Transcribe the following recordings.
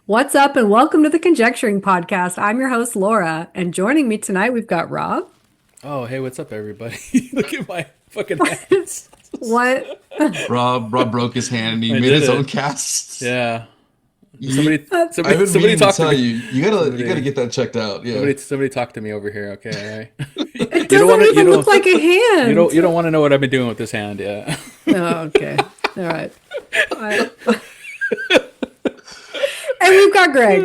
What's up, and welcome to the Conjecturing Podcast. I'm your host, Laura, and joining me tonight, we've got Rob. Oh, hey, what's up, everybody? Look at my fucking hands. What? Rob broke his hand and he made his own casts. Yeah. I've been Somebody meaning to talk to tell me. you gotta get that checked out. Yeah. Somebody talk to me over here, okay? All right. It doesn't even look like a hand. You don't want to know what I've been doing with this hand, yeah. Oh, okay. All right. And we've got Greg.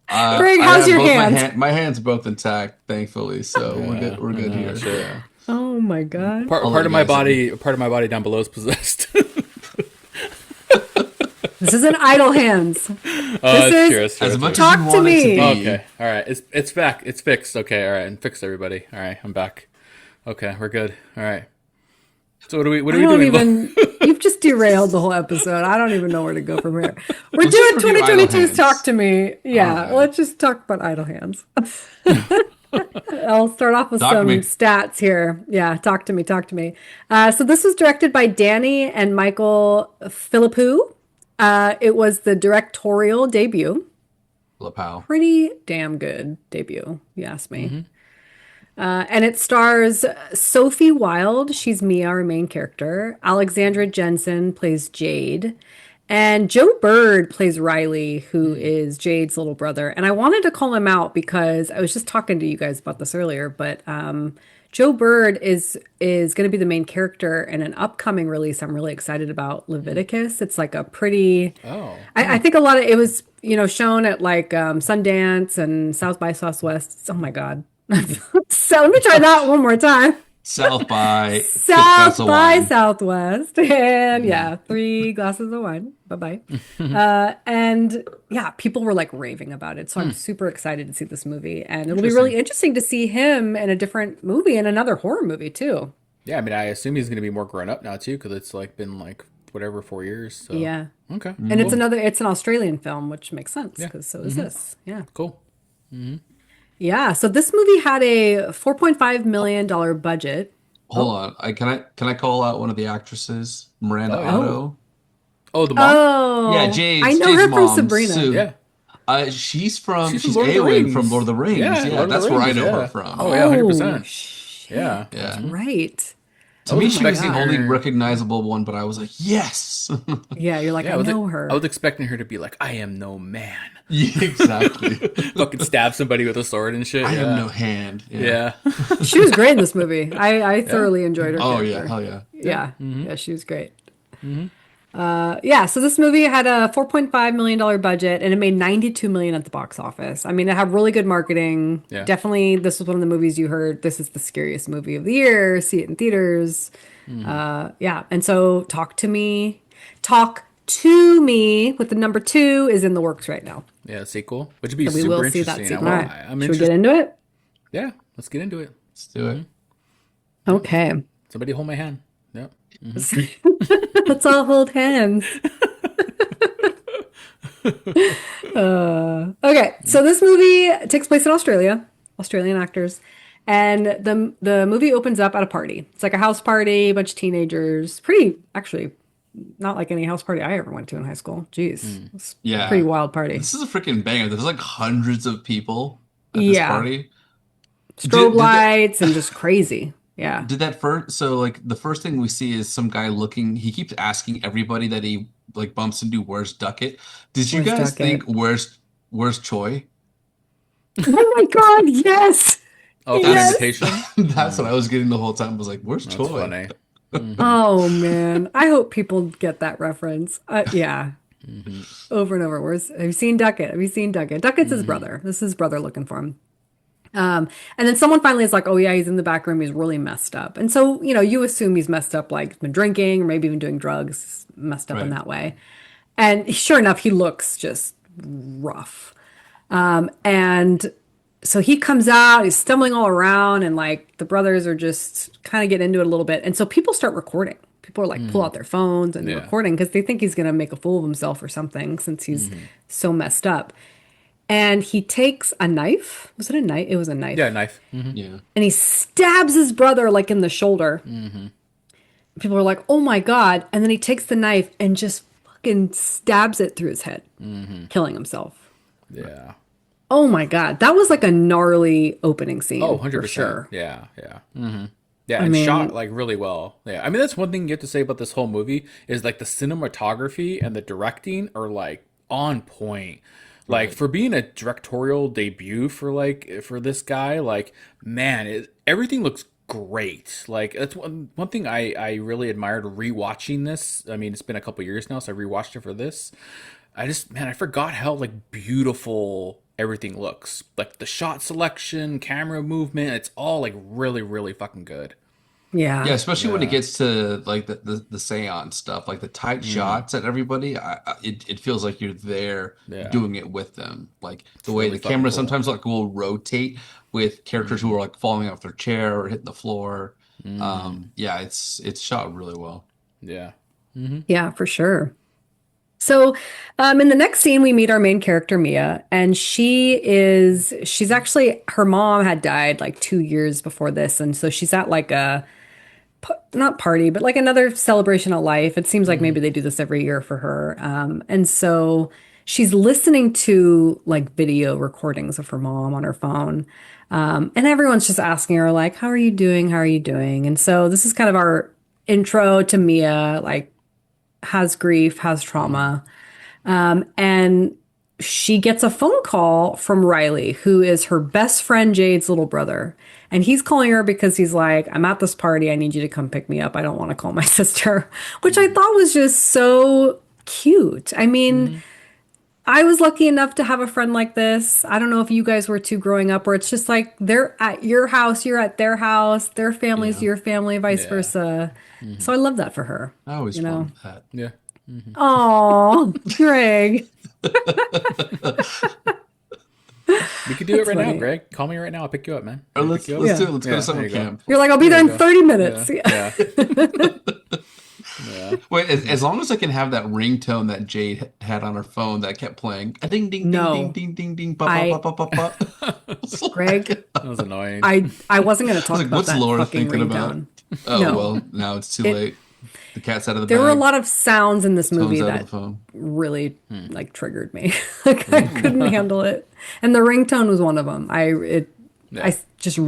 Greg, how's your hand? My hand's both intact, thankfully. So we're good here. Sure. Yeah. Oh my god. Part of my body down below is possessed. This isn't idle hands. It's true. As much Talk as you to want it me. to be. Okay, all right. It's back. It's fixed. Okay, all right. And fixed, everybody. All right, I'm back. Okay, we're good. All right. So what are we doing? You've just derailed the whole episode. I don't even know where to go from here. We're doing 2022's Talk to Me. Yeah, let's just talk about idle hands. I'll start off with some stats here. Yeah, talk to me. So this was directed by Danny and Michael Philippou. It was the directorial debut. Lapau. Pretty damn good debut, you ask me. Mm-hmm. And it stars Sophie Wilde. She's Mia, our main character. Alexandra Jensen plays Jade. And Joe Bird plays Riley, who is Jade's little brother. And I wanted to call him out because I was just talking to you guys about this earlier. But Joe Bird is going to be the main character in an upcoming release I'm really excited about, Leviticus. It's like a pretty... I think a lot of... It was, shown at like Sundance and South by Southwest. Oh my God. So let me try that one more time. South by Southwest. And 3 glasses of wine. Bye-bye. And yeah, people were like raving about it. So I'm super excited to see this movie. And it'll be really interesting to see him in a different movie, and another horror movie too. Yeah, I mean, I assume he's going to be more grown up now too, because it's like been like whatever 4 years. So. Yeah. Okay. And it's an Australian film, which makes sense because so is this. Yeah. Cool. Mm-hmm. Yeah, so this movie had a $4.5 million budget. Hold on. Can I call out one of the actresses? Miranda Otto. Oh, the mom? Oh. Yeah, Jade's I know Jade's her mom, from Sabrina. Sue. Yeah. She's Lord of the Eowyn Rings. from Lord of the Rings. Yeah, that's where I know her from. Oh, yeah, 100%. Shit. Yeah. That's right. To me, she was the her. only recognizable one, but I was like, yes. Yeah, you're like, I know her. I was expecting her to be like, I am no man. Yeah, exactly. Fucking stab somebody with a sword and shit. I have no hand. Yeah. She was great in this movie. I thoroughly enjoyed her Oh, character. yeah. Hell yeah. Yeah. Yeah, she was great. So this movie had a $4.5 million budget, and it made $92 million at the box office. I mean, it had really good marketing. Yeah. Definitely, this was one of the movies you heard, this is the scariest movie of the year. See it in theaters. And so Talk to Me with the number 2 is in the works right now. Yeah, sequel, which would be So we super will see interesting. that sequel. I'm All right. I'm Should we get into it? Yeah, let's get into it. Let's do it. Okay. Somebody hold my hand. Yep. Let's all hold hands. Okay, so this movie takes place in Australia, Australian actors, and the movie opens up at a party. It's like a house party, a bunch of teenagers. Pretty, actually, not like any house party I ever went to in high school. Jeez, it's a pretty wild party. This is a freaking banger. There's like hundreds of people at this party. Strobe lights and just crazy. Yeah. Did that first? So like the first thing we see is some guy looking. He keeps asking everybody that he like bumps into, "Where's Duckett?" Did you guys think where's Choi? Oh my God! Yes. Oh, yes. invitation. That's what I was getting the whole time. I was like, "Where's That's Choi?" Funny. Oh man, I hope people get that reference. Yeah. Over and over. Have you seen Duckett? Duckett's his brother. This is his brother looking for him. And then someone finally is like, oh yeah, he's in the back room. He's really messed up. And so, you assume he's messed up, like been drinking or maybe even doing drugs, messed up in that way. And sure enough, he looks just rough. And so he comes out, he's stumbling all around, and like the brothers are just kind of getting into it a little bit. And so people start recording. People are like, pull out their phones and they're recording because they think he's going to make a fool of himself or something since he's so messed up. And he takes a knife. Was it a knife? It was a knife. Yeah, a knife. Yeah. And he stabs his brother like in the shoulder. People are like, oh my God. And then he takes the knife and just fucking stabs it through his head, killing himself. Yeah. Oh my God. That was like a gnarly opening scene. Oh, 100%. For sure. Yeah. Yeah, and shot like really well. Yeah, I mean that's one thing you have to say about this whole movie is like the cinematography and the directing are like on point. Like for being a directorial debut for this guy, like man, everything looks great. Like that's one thing I really admired rewatching this. I mean, it's been a couple years now, so I rewatched it for this. I forgot how like beautiful everything looks. Like the shot selection, camera movement, it's all like really, really fucking good. Yeah. Yeah, especially when it gets to like the seance stuff, like the tight shots at everybody. It feels like you're there doing it with them. Like the way really the camera cool. sometimes like will rotate with characters who are like falling off their chair or hitting the floor. Yeah, it's shot really well. Yeah. Yeah, for sure. So, in the next scene, we meet our main character, Mia, and she's actually, her mom had died like 2 years before this. And so she's at like not party, but like another celebration of life. It seems like maybe they do this every year for her. And so she's listening to like video recordings of her mom on her phone. And everyone's just asking her like, how are you doing? How are you doing? And so this is kind of our intro to Mia, like, has grief, has trauma. And she gets a phone call from Riley, who is her best friend Jade's little brother. And he's calling her because he's like, I'm at this party. I need you to come pick me up. I don't want to call my sister, which I thought was just so cute. I mean, I was lucky enough to have a friend like this. I don't know if you guys were too growing up, where it's just like they're at your house, you're at their house, their family's your family, vice versa. So I love that for her. I always wanted that. Yeah. Oh, Greg. We could do it right funny. now, Greg. Call me right now. I'll pick you up, man. Or let's do it. Let's go to summer camp. You're like, I'll be there in 30 minutes. Yeah. Wait, as long as I can have that ringtone that Jade had on her phone that kept playing, ding ding ding ding ding ding ba ba ba ba ba. Greg, That was annoying. I wasn't going to talk like, about what's that Laura fucking thinking ringtone. about? Oh No. well, now it's too late. The cat's out of the There bag. were a lot of sounds in this movie Phone's out of that the phone. really like triggered me. Like I couldn't handle it, and the ringtone was one of them. I just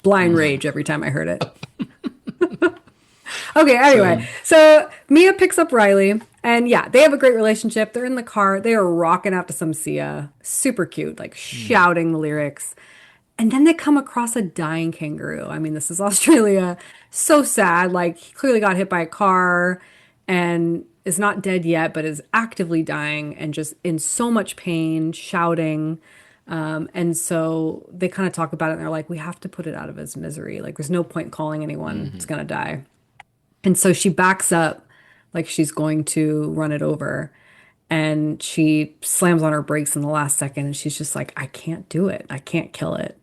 blind rage every time I heard it. Okay, anyway, so Mia picks up Riley, and they have a great relationship. They're in the car. They are rocking out to some Sia. Super cute, like shouting the lyrics. And then they come across a dying kangaroo. I mean, this is Australia. So sad. Like, he clearly got hit by a car and is not dead yet, but is actively dying and just in so much pain, shouting. And so they kind of talk about it, and they're like, we have to put it out of his misery. Like, there's no point calling anyone. It's going to die. And so she backs up like she's going to run it over. And she slams on her brakes in the last second. And she's just like, I can't do it. I can't kill it.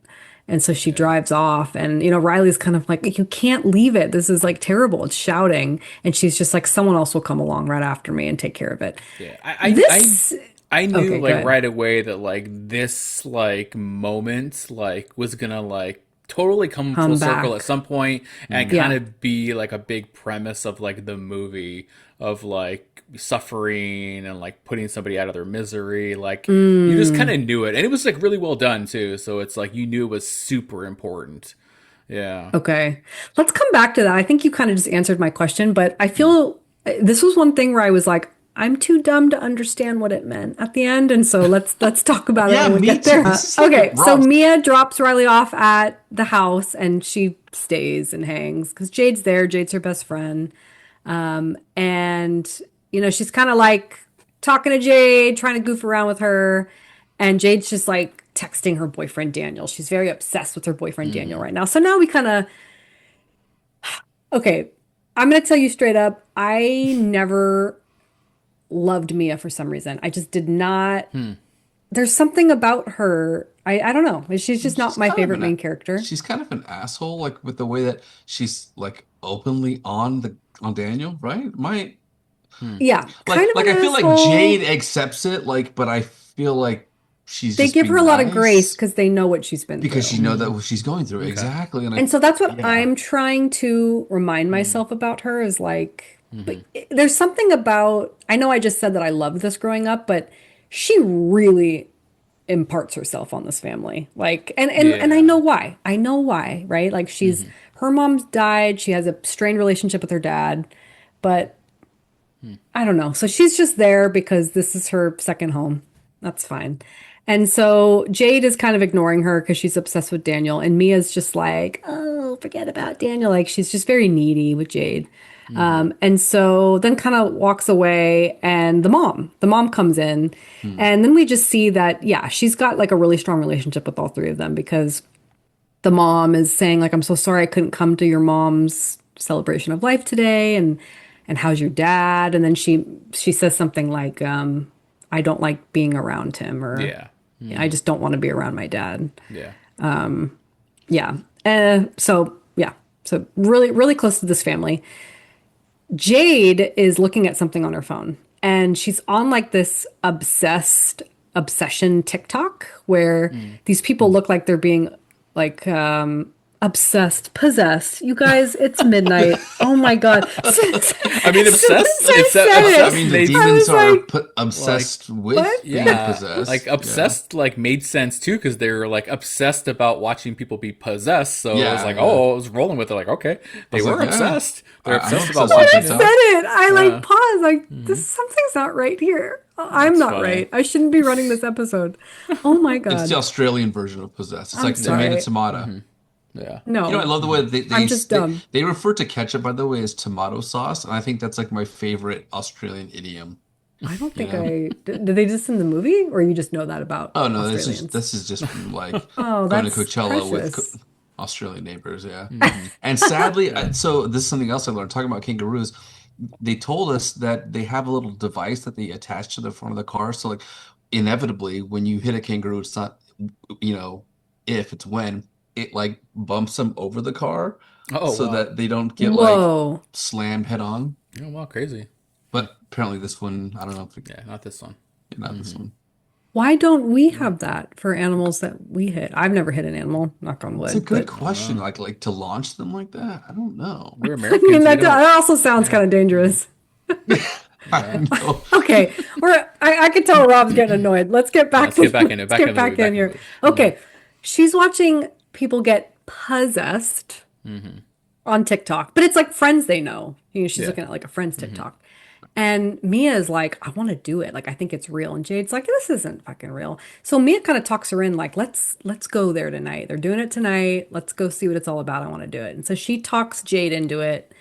And so she drives off, and, Riley's kind of like, you can't leave it. This is like terrible. It's shouting. And she's just like, someone else will come along right after me and take care of it. Yeah. I knew right away that like this like moment like was gonna like totally come full circle at some point and kind of be like a big premise of like the movie of like suffering and like putting somebody out of their misery. Like you just kind of knew it, and it was like really well done too, so it's like you knew it was super important. Okay, let's come back to that. I think you kind of just answered my question, but I feel this was one thing where I was like, I'm too dumb to understand what it meant at the end, and so let's talk about it when we get there. Okay, so Mia drops Riley off at the house, and she stays and hangs because Jade's there. Jade's her best friend, and she's kind of like talking to Jade, trying to goof around with her, and Jade's just like texting her boyfriend Daniel. She's very obsessed with her boyfriend Daniel right now. So now we kind of okay. I'm gonna tell you straight up, I never loved Mia for some reason. I just did not. There's something about her. I don't know. She's just not my favorite main character. She's kind of an asshole, like with the way that she's like openly on Daniel, right? Yeah, kind of like an I feel like asshole. Jade accepts it, like, but I feel like she's They just give her a being lot of nice grace because they know what she's been because through. she know that what she's going through exactly, And so that's what I'm trying to remind myself about her is like, but there's something about, I know I just said that I loved this growing up, but she really imparts herself on this family. Like, and I Yeah. know why. I know why, right? Like her mom's died. She has a strained relationship with her dad, but I don't know. So she's just there because this is her second home. That's fine. And so Jade is kind of ignoring her because she's obsessed with Daniel. And Mia's just like, oh, forget about Daniel. Like she's just very needy with Jade. And so then kind of walks away and the mom comes in. And then we just see that, yeah, she's got like a really strong relationship with all three of them because the mom is saying like, I'm so sorry I couldn't come to your mom's celebration of life today. And how's your dad? And then she says something like, I don't like being around him, or Yeah. I just don't want to be around my dad. Yeah. Yeah. So yeah. So really, really close to this family. Jade is looking at something on her phone and she's on like this obsession TikTok where these people look like they're being like obsessed, possessed. You guys, it's midnight. Oh my God. I mean, obsessed. It's I mean, the demons are like, obsessed with what? being Yeah, possessed. like obsessed, like made sense too because they're like obsessed about watching people be possessed. So I was like, oh, I was rolling with it. Like, okay, they were like, yeah. obsessed. They're I'm obsessed obsessed about with watching myself. said stuff. it. I like paused. Like this, something's not right here. I'm That's not funny. right. I shouldn't be running this episode. Oh my It's God. the Australian version of possessed. It's I'm like tomato sorry. tomato. Yeah, No, You know, I love the way they I'm just dumb. they refer to ketchup, by the way, as tomato sauce, and I think that's like my favorite Australian idiom. I don't think Yeah. did they just in the movie, or you just know that about Oh no, Australians? this is just from like Oh, going to that's Coachella with precious. Australian neighbors, yeah. And sadly, so this is something else I learned talking about kangaroos. They told us that they have a little device that they attach to the front of the car. So like inevitably, when you hit a kangaroo, it's not, you know, if it's when it like bumps them over the car Oh so wow. that they don't get like Whoa. slammed head on. Oh wow, crazy. But apparently this one, I don't know if Yeah, not this one. not this one. Why don't we have that for animals that we hit? I've never hit an animal, knock on It's a wood. good But question. Like to launch them like that? I don't know. We're I Americans. mean, We that don't. also sounds kind of dangerous. I know. Okay, I can tell Rob's getting annoyed. Let's get back. Let's get back in it. Let's Back get into the back movie, back in here. into the Okay, she's watching people get possessed on TikTok, but it's like friends they know. You know, she's Yeah. looking at like a friend's TikTok, and Mia is like, "I want to do it. Like, I think it's real." And Jade's like, "This isn't fucking real." So Mia kind of talks her in, like, "Let's go there tonight. They're doing it tonight. Let's go see what it's all about. I want to do it." And so she talks Jade into it.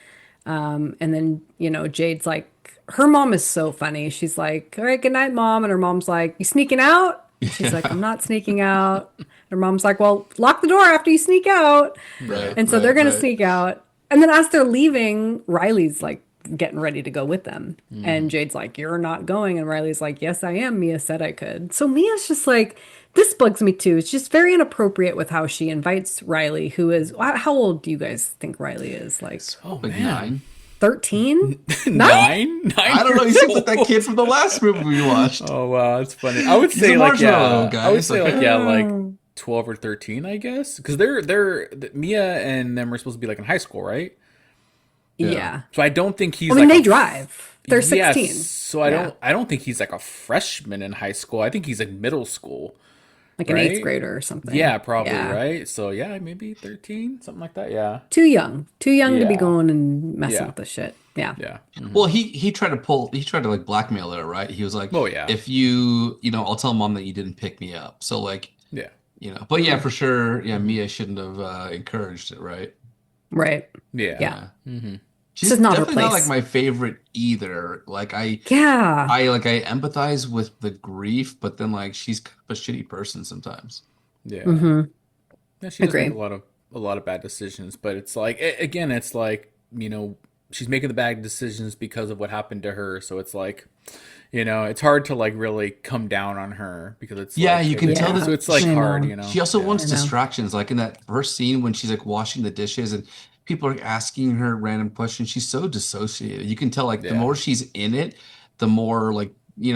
And then, you know, Jade's like, her mom is so funny. She's like, all right, good night, mom. And her mom's like, you sneaking out? She's like, I'm not sneaking out. Her mom's like, well, lock the door after you sneak out. Right, And so right, they're going to right. sneak out. And then as they're leaving, Riley's like getting ready to go with them. And Jade's like, you're not going. And Riley's like, yes, I am. Mia said I could. So Mia's just like, this bugs me too. It's just very inappropriate with how she invites Riley, who is, how old do you guys think Riley is? Like Oh Like man. 9. 13? Nine? I don't know. You seem like that kid from the last movie we watched. Oh wow, that's funny. I would He's say a like marshmallow guy. I would It's say like- like yeah, like 12 or 13, I guess, because Mia and them are supposed to be like in high school, right? Yeah. So I don't think he's. I mean, like they a- drive. They're 16. Yes, so I don't think he's like a freshman in high school. I think he's like middle school. Like an right? 8th grader or something. Yeah, probably Yeah. right. So yeah, maybe 13, something like that. Yeah, Too young. Too young to be Yeah. going and messing Yeah. with this shit. Yeah. yeah. Well, he tried to like blackmail her, right? He was like, Oh, yeah. if you know, I'll tell mom that you didn't pick me up. So like, Yeah. you know, but yeah, for sure, yeah, Mia shouldn't have encouraged it, right? Right. Yeah. Yeah. She's is not her definitely not place. like my favorite either. Like Yeah. I empathize with the grief, but then like she's kind of a shitty person sometimes. Yeah. Mm-hmm. Yeah, she does Agree. make a lot of bad decisions, but it's like again, it's like, you know, she's making the bad decisions because of what happened to her. So it's like, you know, it's hard to like really come down on her because it's Yeah, like, you can tell so that it's like I know. hard, you know. She also Yeah. wants I know. distractions, like in that first scene when she's like washing the dishes and people are asking her random questions. She's so dissociated. You can tell like the Yeah. more she's in it, the more like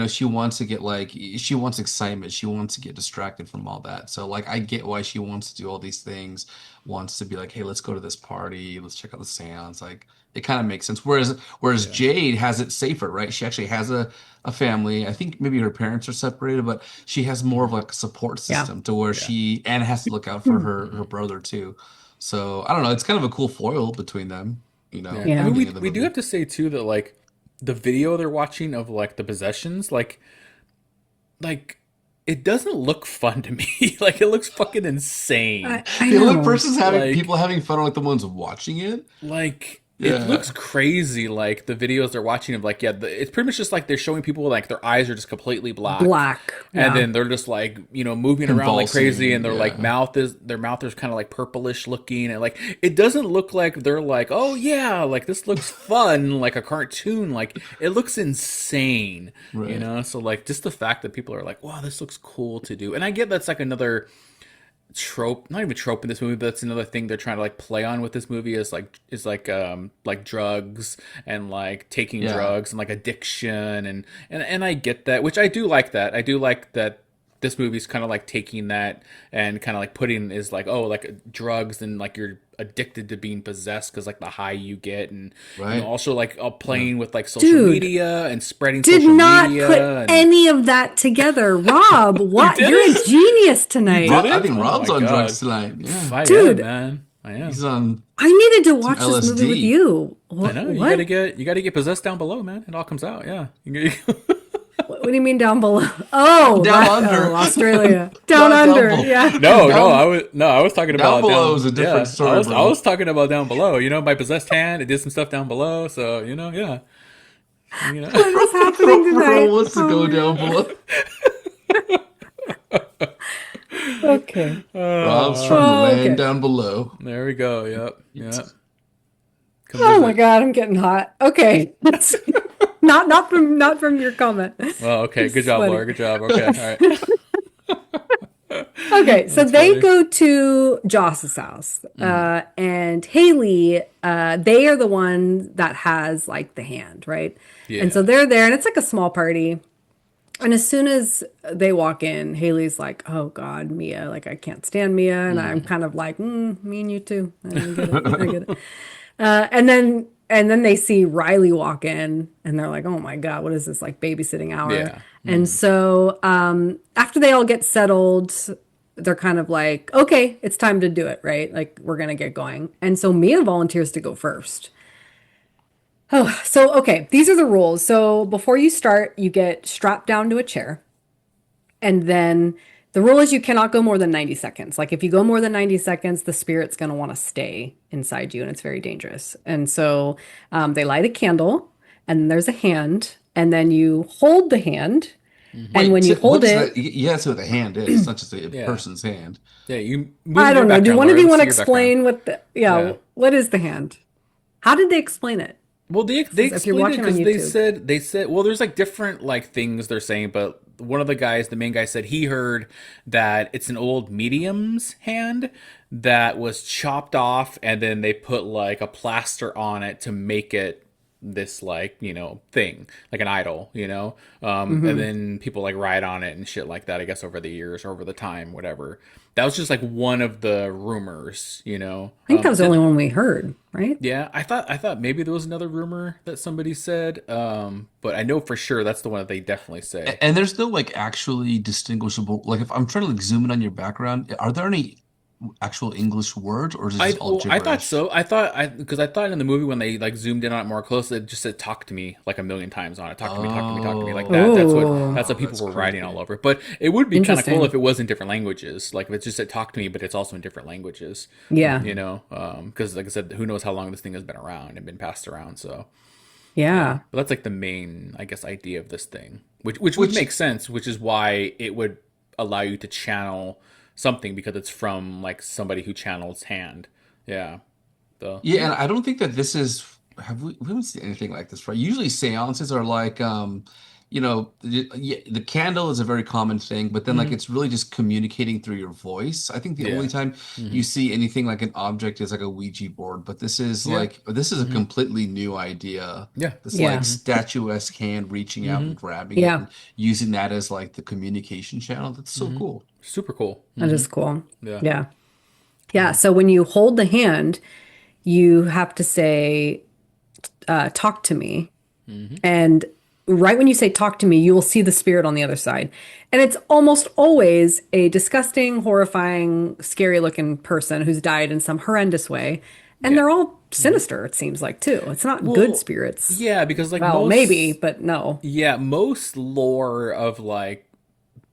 she wants to get like she wants excitement. She wants to get distracted from all that. So like I get why she wants to do all these things, wants to be like, hey, let's go to this party, let's check out the seance. Like it kind of makes sense. Whereas Yeah. Jade has it safer, right? She actually has a family. I think maybe her parents are separated, but she has more of like a support Yeah. system to where Yeah. she and has to look out for Hmm. her brother too. So I don't know. It's kind of a cool foil between them, Yeah. I at Yeah. the mean, beginning of the we do movie. have to say too that like the video they're watching of like the possessions, like it doesn't look fun to me. Like it looks fucking insane. I The only know. persons having Like people having fun are like the ones watching it. like it looks Yeah. crazy. Like the videos they're watching of like it's pretty much just like they're showing people like their eyes are just completely black. Black. And Yeah. then they're just like, moving around like crazy, and Convulsing. their like Yeah. their mouth is kind of like purplish looking, and like it doesn't look like they're like, oh yeah, like this looks fun, like a cartoon, like it looks insane, Right. So like just the fact that people are like, wow, this looks cool to do, and I get that's like another trope, not even trope in this movie, but that's another thing they're trying to like play on with this movie is like drugs and like taking Yeah. drugs and like addiction and I get that, which I do like that. I do like that this movie's kind of like taking that and kind of like putting is like, oh, like drugs and like you're addicted to being possessed because like the high you get, and Right. also like Yeah. playing with like social Dude, media and spreading did social not put media and any of that together. Rob, you what? did You're a it. genius You tonight. did I it. think Oh Rob's my on god. drugs tonight. Yeah. I am, Dude, man. I am. He's on I needed to some watch this movie with LSD. you. I What? know. What? You gotta get possessed down below, man. It all comes out. Yeah. What do you mean down below? Oh, Down that. under. Oh, Australia. Down Not down under. below. Yeah. No, Down I was talking down about below down. is a Yeah, different story, I bro. was talking about down below. My possessed hand. It did some stuff down below. So yeah. You know. What is happening Bro tonight? wants to Oh go my down God. below. Okay. Rob's from the Oh, land okay. down below. There we go. Yep. Yep. Come Oh my visit. God, I'm getting hot. Okay. That's not from your comment. Well, okay. This Good is job, funny. Laura. Good job. Okay. All right. Okay, so That's they funny. go to Joss's house, and Haley, they are the one that has like the hand, right? And so Yeah. they're there, and it's like a small party. And as soon as they walk in, Haley's like, "Oh God, Mia! Like I can't stand Mia," and I'm kind of like, "Me and you too. I get it. I get it." And then they see Riley walk in, and they're like, "Oh my God, what is this like babysitting hour?" Yeah. And so after they all get settled, they're kind of like, "Okay, it's time to do it, right? Like we're gonna get going." And so Mia volunteers to go first. Oh, so okay, these are the rules. So before you start, you get strapped down to a chair. And then the rule is you cannot go more than 90 seconds. Like if you go more than 90 seconds, the spirit's going to want to stay inside you and it's very dangerous. And so they light a candle and there's a hand and then you hold the hand. And Wait, when you what hold is that? it, Yeah, that's what the hand is. It's not just a Yeah. person's hand. Yeah. You I move your don't know. Do background, one of Laura. you Let's want see to your background. explain Yeah. what is the hand? How did they explain it? Well, they If you're explained it watching on because YouTube. they said well, there's like different like things they're saying, but one of the guys, the main guy, said he heard that it's an old medium's hand that was chopped off, and then they put like a plaster on it to make it this like thing like an idol. And then people like ride on it and shit like that, I guess, over the years or over the time, whatever. That was just like one of the rumors. I think that was the only one we heard, right? Yeah, I thought maybe there was another rumor that somebody said, but I know for sure that's the one that they definitely say. And there's no like actually distinguishable. Like if I'm trying to like zoom in on your background, are there any actual English words, or is it just all I thought gibberish? so. Because I thought in the movie when they like zoomed in on it more closely, it just said "talk to me" like a million times on it. Talk to me, talk to me, talk to me, like that. Oh, That's what Oh, people that's were writing all creepy. over. But it would be kind of cool interesting. if it was in different languages. Like if it just said "talk to me," but it's also in different languages. Yeah. Because like I said, who knows how long this thing has been around and been passed around. So yeah, Yeah. but that's like the main, I guess, idea of this thing, which would Which make sense, which is why it would allow you to channel something because it's from like somebody who channels hand. Yeah. The Yeah, and I don't think that this is we haven't seen anything like this, right? Usually seances are like the candle is a very common thing, but then like it's really just communicating through your voice. I think the only time you see anything like an object is like a Ouija board, but this is a completely new idea. Yeah. This like statuesque hand reaching out and grabbing it and using that as like the communication channel. That's so cool. Super cool. That is cool. Yeah. Yeah. Yeah. So when you hold the hand, you have to say, talk to me. And right when you say talk to me, you will see the spirit on the other side. And it's almost always a disgusting, horrifying, scary looking person who's died in some horrendous way. And they're all sinister, it seems like, too. It's not good spirits. Yeah, because like well, maybe, but no. Yeah, most lore of like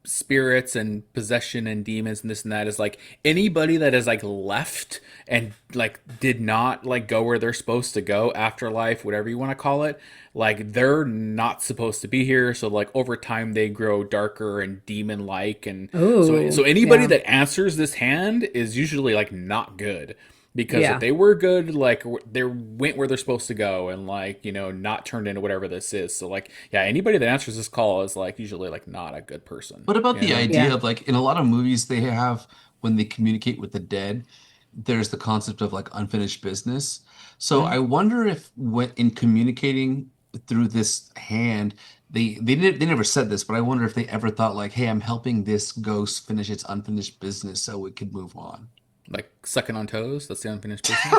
spirits and possession and demons and this and that is like anybody that is like left and like did not like go where they're supposed to go, afterlife, whatever you want to call it, like they're not supposed to be here. So like over time they grow darker and demon like, and so anybody that answers this hand is usually like not good. Because if they were good, like they went where they're supposed to go and like, not turned into whatever this is. So like, anybody that answers this call is like usually like not a good person. What about the idea of like in a lot of movies they have when they communicate with the dead, there's the concept of like unfinished business. So I wonder if when in communicating through this hand, they never said this, but I wonder if they ever thought like, hey, I'm helping this ghost finish its unfinished business so it could move on. Like sucking on toes? That's the unfinished business?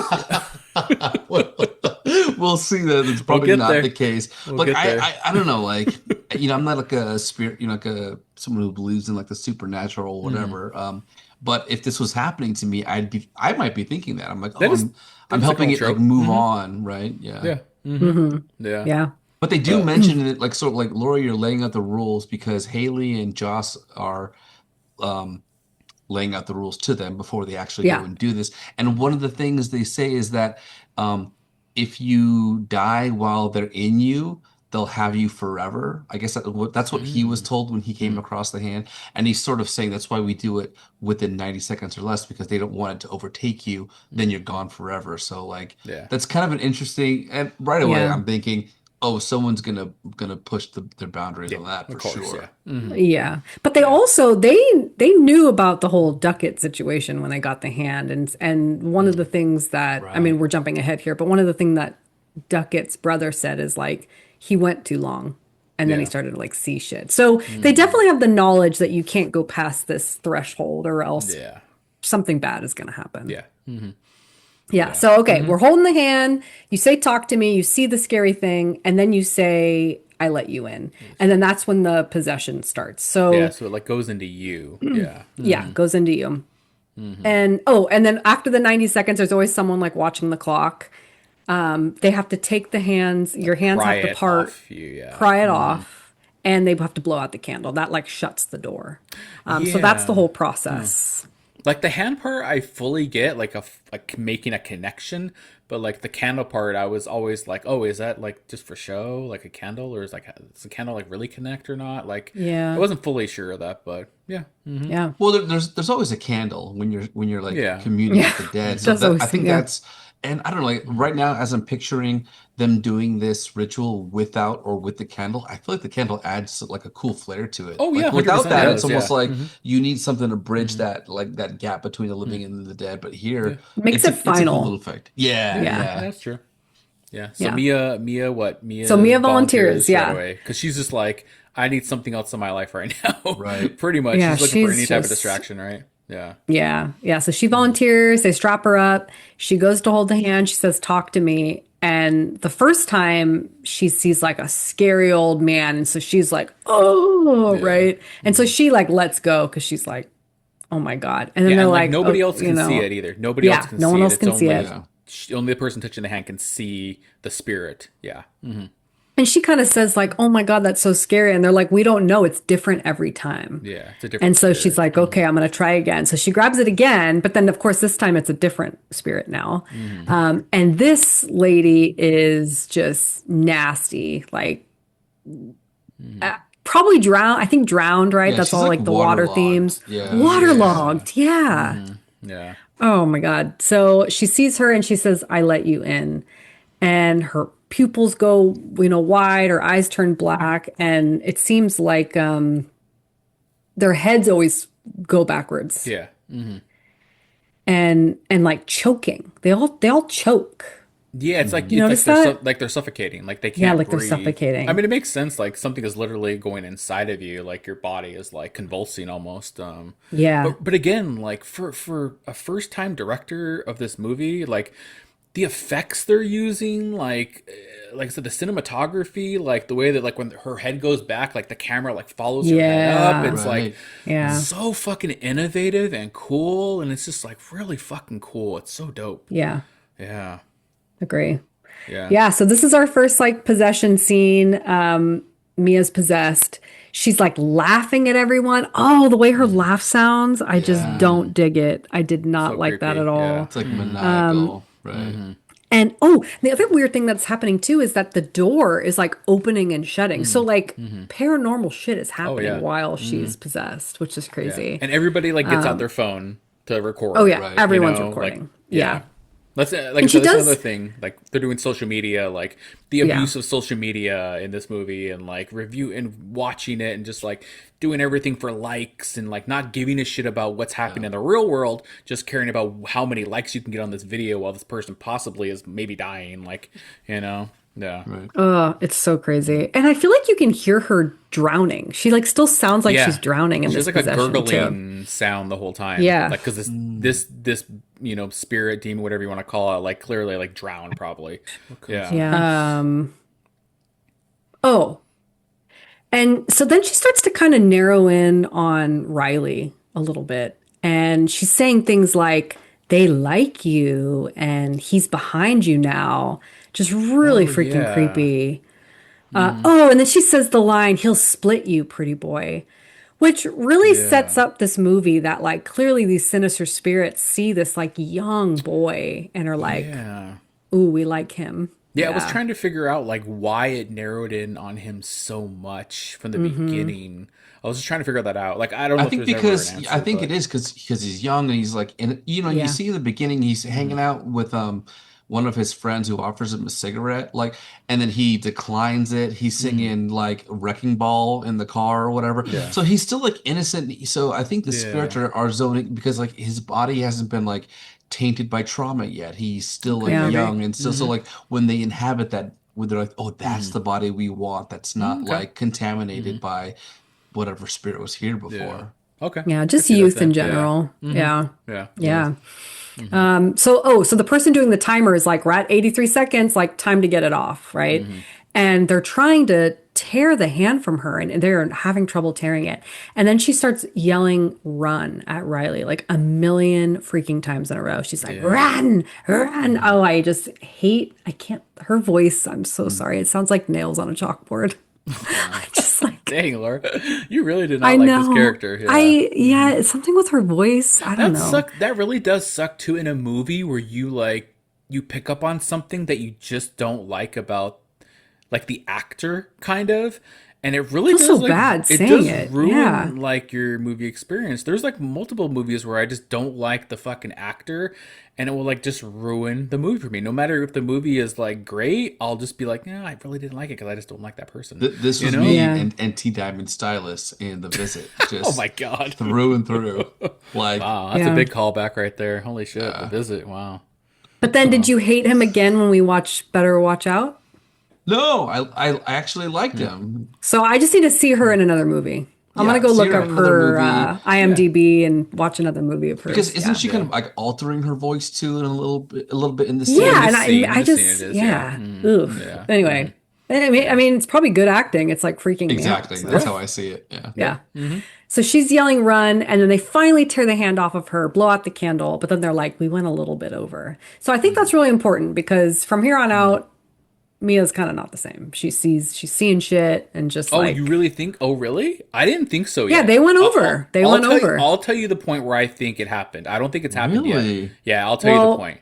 We'll see that. It's probably not the case. But I don't know, like, I'm not like a spirit, like someone who believes in like the supernatural or whatever. But if this was happening to me, I might be thinking that. I'm like, I'm helping it like move on, right? Yeah. Yeah. Yeah. But they do mention it like sort of like, Laura, you're laying out the rules because Haley and Joss are laying out the rules to them before they actually go and do this. And one of the things they say is that if you die while they're in you, they'll have you forever. I guess that's what he was told when he came across the hand. And he's sort of saying that's why we do it within 90 seconds or less, because they don't want it to overtake you. Then you're gone forever. So like, that's kind of an interesting, and right away I'm thinking, oh, someone's gonna push their boundaries on that for sure. Yeah, but they also they knew about the whole Duckett situation when they got the hand, and one of the things that I mean, we're jumping ahead here, but one of the things that Duckett's brother said is like he went too long, and then he started to like see shit. So they definitely have the knowledge that you can't go past this threshold, or else something bad is going to happen. Yeah. Yeah. So, okay, we're holding the hand. You say, talk to me. You see the scary thing. And then you say, I let you in. And then that's when the possession starts. So, so it like goes into you. Yeah. Yeah, goes into you. And, and then after the 90 seconds, there's always someone like watching the clock. They have to take the hands, your hands have to part, pry it off, and they have to blow out the candle. That like shuts the door. So that's the whole process. Like the hand part, I fully get like making a connection, but like the candle part, I was always like, oh, is that like just for show, like a candle, or is the candle like really connect or not? Like, I wasn't fully sure of that, but yeah. Well, there's always a candle when you're like communing with the dead. So I think that's. And I don't know, like right now, as I'm picturing them doing this ritual without or with the candle, I feel like the candle adds like a cool flair to it. Oh yeah, like, without that, it's almost like you need something to bridge that like that gap between the living and the dead. But here, makes it final. It's a cool little effect. Yeah, that's true. Yeah. So Mia, what? So Mia volunteers, because she's just like, I need something else in my life right now. Right. Pretty much. Yeah, she's looking for any type of distraction, right? Yeah. So she volunteers. They strap her up. She goes to hold the hand. She says, talk to me. And the first time she sees like a scary old man. And so she's like, right. And so she like lets go because she's like, oh my God. And then they're like, nobody else can see it either. Nobody else can see it. No one else can see it. Only the person touching the hand can see the spirit. Yeah. And she kind of says like, oh my God, that's so scary. And they're like, we don't know. It's different every time. Yeah, it's a different And so she's like, okay, I'm going to try again. So she grabs it again. But then, of course, this time it's a different spirit now. And this lady is just nasty. Like, probably drowned. I think drowned, right? That's all like the water themes. Waterlogged. Yeah. Oh my God. So she sees her and she says, I let you in. And her pupils go, wide or eyes turn black, and it seems like their heads always go backwards Yeah. Mm-hmm. and like choking. They all choke. Yeah, it's like You notice that? like they're suffocating, like they Yeah, can't like they're breathe. I suffocating. mean, it makes sense. Like something is literally going inside of you, like your body is like convulsing almost. Yeah. But again, like for a first time director of this movie, like the effects they're using, like I said, the cinematography, like the way that like when her head goes back, like the camera like follows her head up. Yeah. It's like Right. Yeah. so fucking innovative and cool, and it's just like really fucking cool. It's so dope. Yeah. Yeah, Agree. yeah. Yeah, so this is our first like possession scene. Mia's possessed. She's like laughing at everyone. Oh, the way her laugh sounds, I just Yeah. don't dig it. I did not So like that at creepy. Yeah. all. It's like maniacal, right? And oh, the other weird thing that's happening too is that the door is like opening and shutting. So like paranormal shit is Oh happening yeah. while she's possessed, which is Yeah. crazy. And everybody like gets out their phone to record. Oh yeah, Right. everyone's Like recording. yeah. Yeah. Let's like I And she said, that's does. another thing. Like they're doing social media, like the Yeah. abuse of social media in this movie, and like review and watching it, and just like doing everything for likes, and like not giving a shit about what's happening in the real world, just caring about how many likes you can get on this video while this person possibly is maybe dying. Like, yeah, Right. It's so crazy. And I feel like you can hear her drowning. She like still sounds like yeah. she's drowning in She has this like a possession too. gurgling sound the whole time. Yeah. Like because this spirit demon, whatever you want to call it, like clearly like drowned probably. Yeah. Yeah. Oh, and so then she starts to kind of narrow in on Riley a little bit. And she's saying things like, they like you and he's behind you now. Just really Oh freaking yeah. creepy. Oh, and then she says the line, he'll split you, pretty boy. Which really sets Yeah. up this movie that, like, clearly these sinister spirits see this, like, young boy and are like, Yeah. ooh, we like him. Yeah, I was Yeah. trying to figure out like why it narrowed in on him so much from the beginning. I was just trying to figure that out. Like I don't I know if think there's ever an because I answer, think it but is because he's young and he's like and you Yeah. see in the beginning he's hanging out with one of his friends who offers him a cigarette like and then he declines it. He's singing like Wrecking Ball in the car or whatever. yeah. So he's still like innocent. So I think the spirits Yeah. are zoning because like his body hasn't been like tainted by trauma yet. He's still Okay, like Yeah. maybe. young and still so like when they inhabit that when they're like oh that's the body we want that's not Okay. like contaminated by whatever spirit was here Yeah. before. Okay. Yeah, Could just see that youth in then. Yeah. general. Yeah. Yeah. Yeah. So the person doing the timer is like, we're at 83 seconds, like time to get it off, right? And they're trying to tear the hand from her and they're having trouble tearing it. And then she starts yelling run at Riley like a million freaking times in a row. She's like, Yeah. run, run. Oh, I can't, her voice, I'm so sorry. It sounds like nails on a chalkboard. I just like, Dang, Laura, you really did I not like this know. character. Yeah. Yeah, it's something with her voice. I don't That know. suck. That really does suck too in a movie where you pick up on something that you just don't like about like the actor kind of, and it really Feels does so like bad it saying does it. ruin Yeah. like your movie experience. There's like multiple movies where I just don't like the fucking actor, and it will like just ruin the movie for me. No matter if the movie is like great, I'll just be like, yeah, I really didn't like it because I just don't like that person. This You was know? me Yeah. and T Diamond Stylus in The Visit, Oh just my god. through and through. Like, Wow, that's Yeah. a big callback right there. Holy shit, the visit. Wow. But then did you hate him again when we watched Better Watch Out? no, I actually liked him. So I just need to see her in another movie. I'm Yeah, gonna go see look her up in another her movie. IMDb and watch another movie of hers. Because isn't Yeah. she kind of like altering her voice too in a little bit in the scene? Yeah, this and scene- I this scene just it is, yeah. Oof. Yeah. Anyway, I mean, it's probably good acting. It's like freaking me out. Exactly. So, That's how I see it. Yeah. yeah. So she's yelling run, and then they finally tear the hand off of her, blow out the candle, but then they're like, we went a little bit over. So I think that's really important because from here on out, Mia's kind of not the same. She's seeing shit and just Oh, like, you really think? Oh, really? I didn't think so yeah, yet. they went over. They went tell you- over. I'll tell you the point where I think it happened. I don't think it's happened yet. Really? Yeah, I'll tell you Well, the point.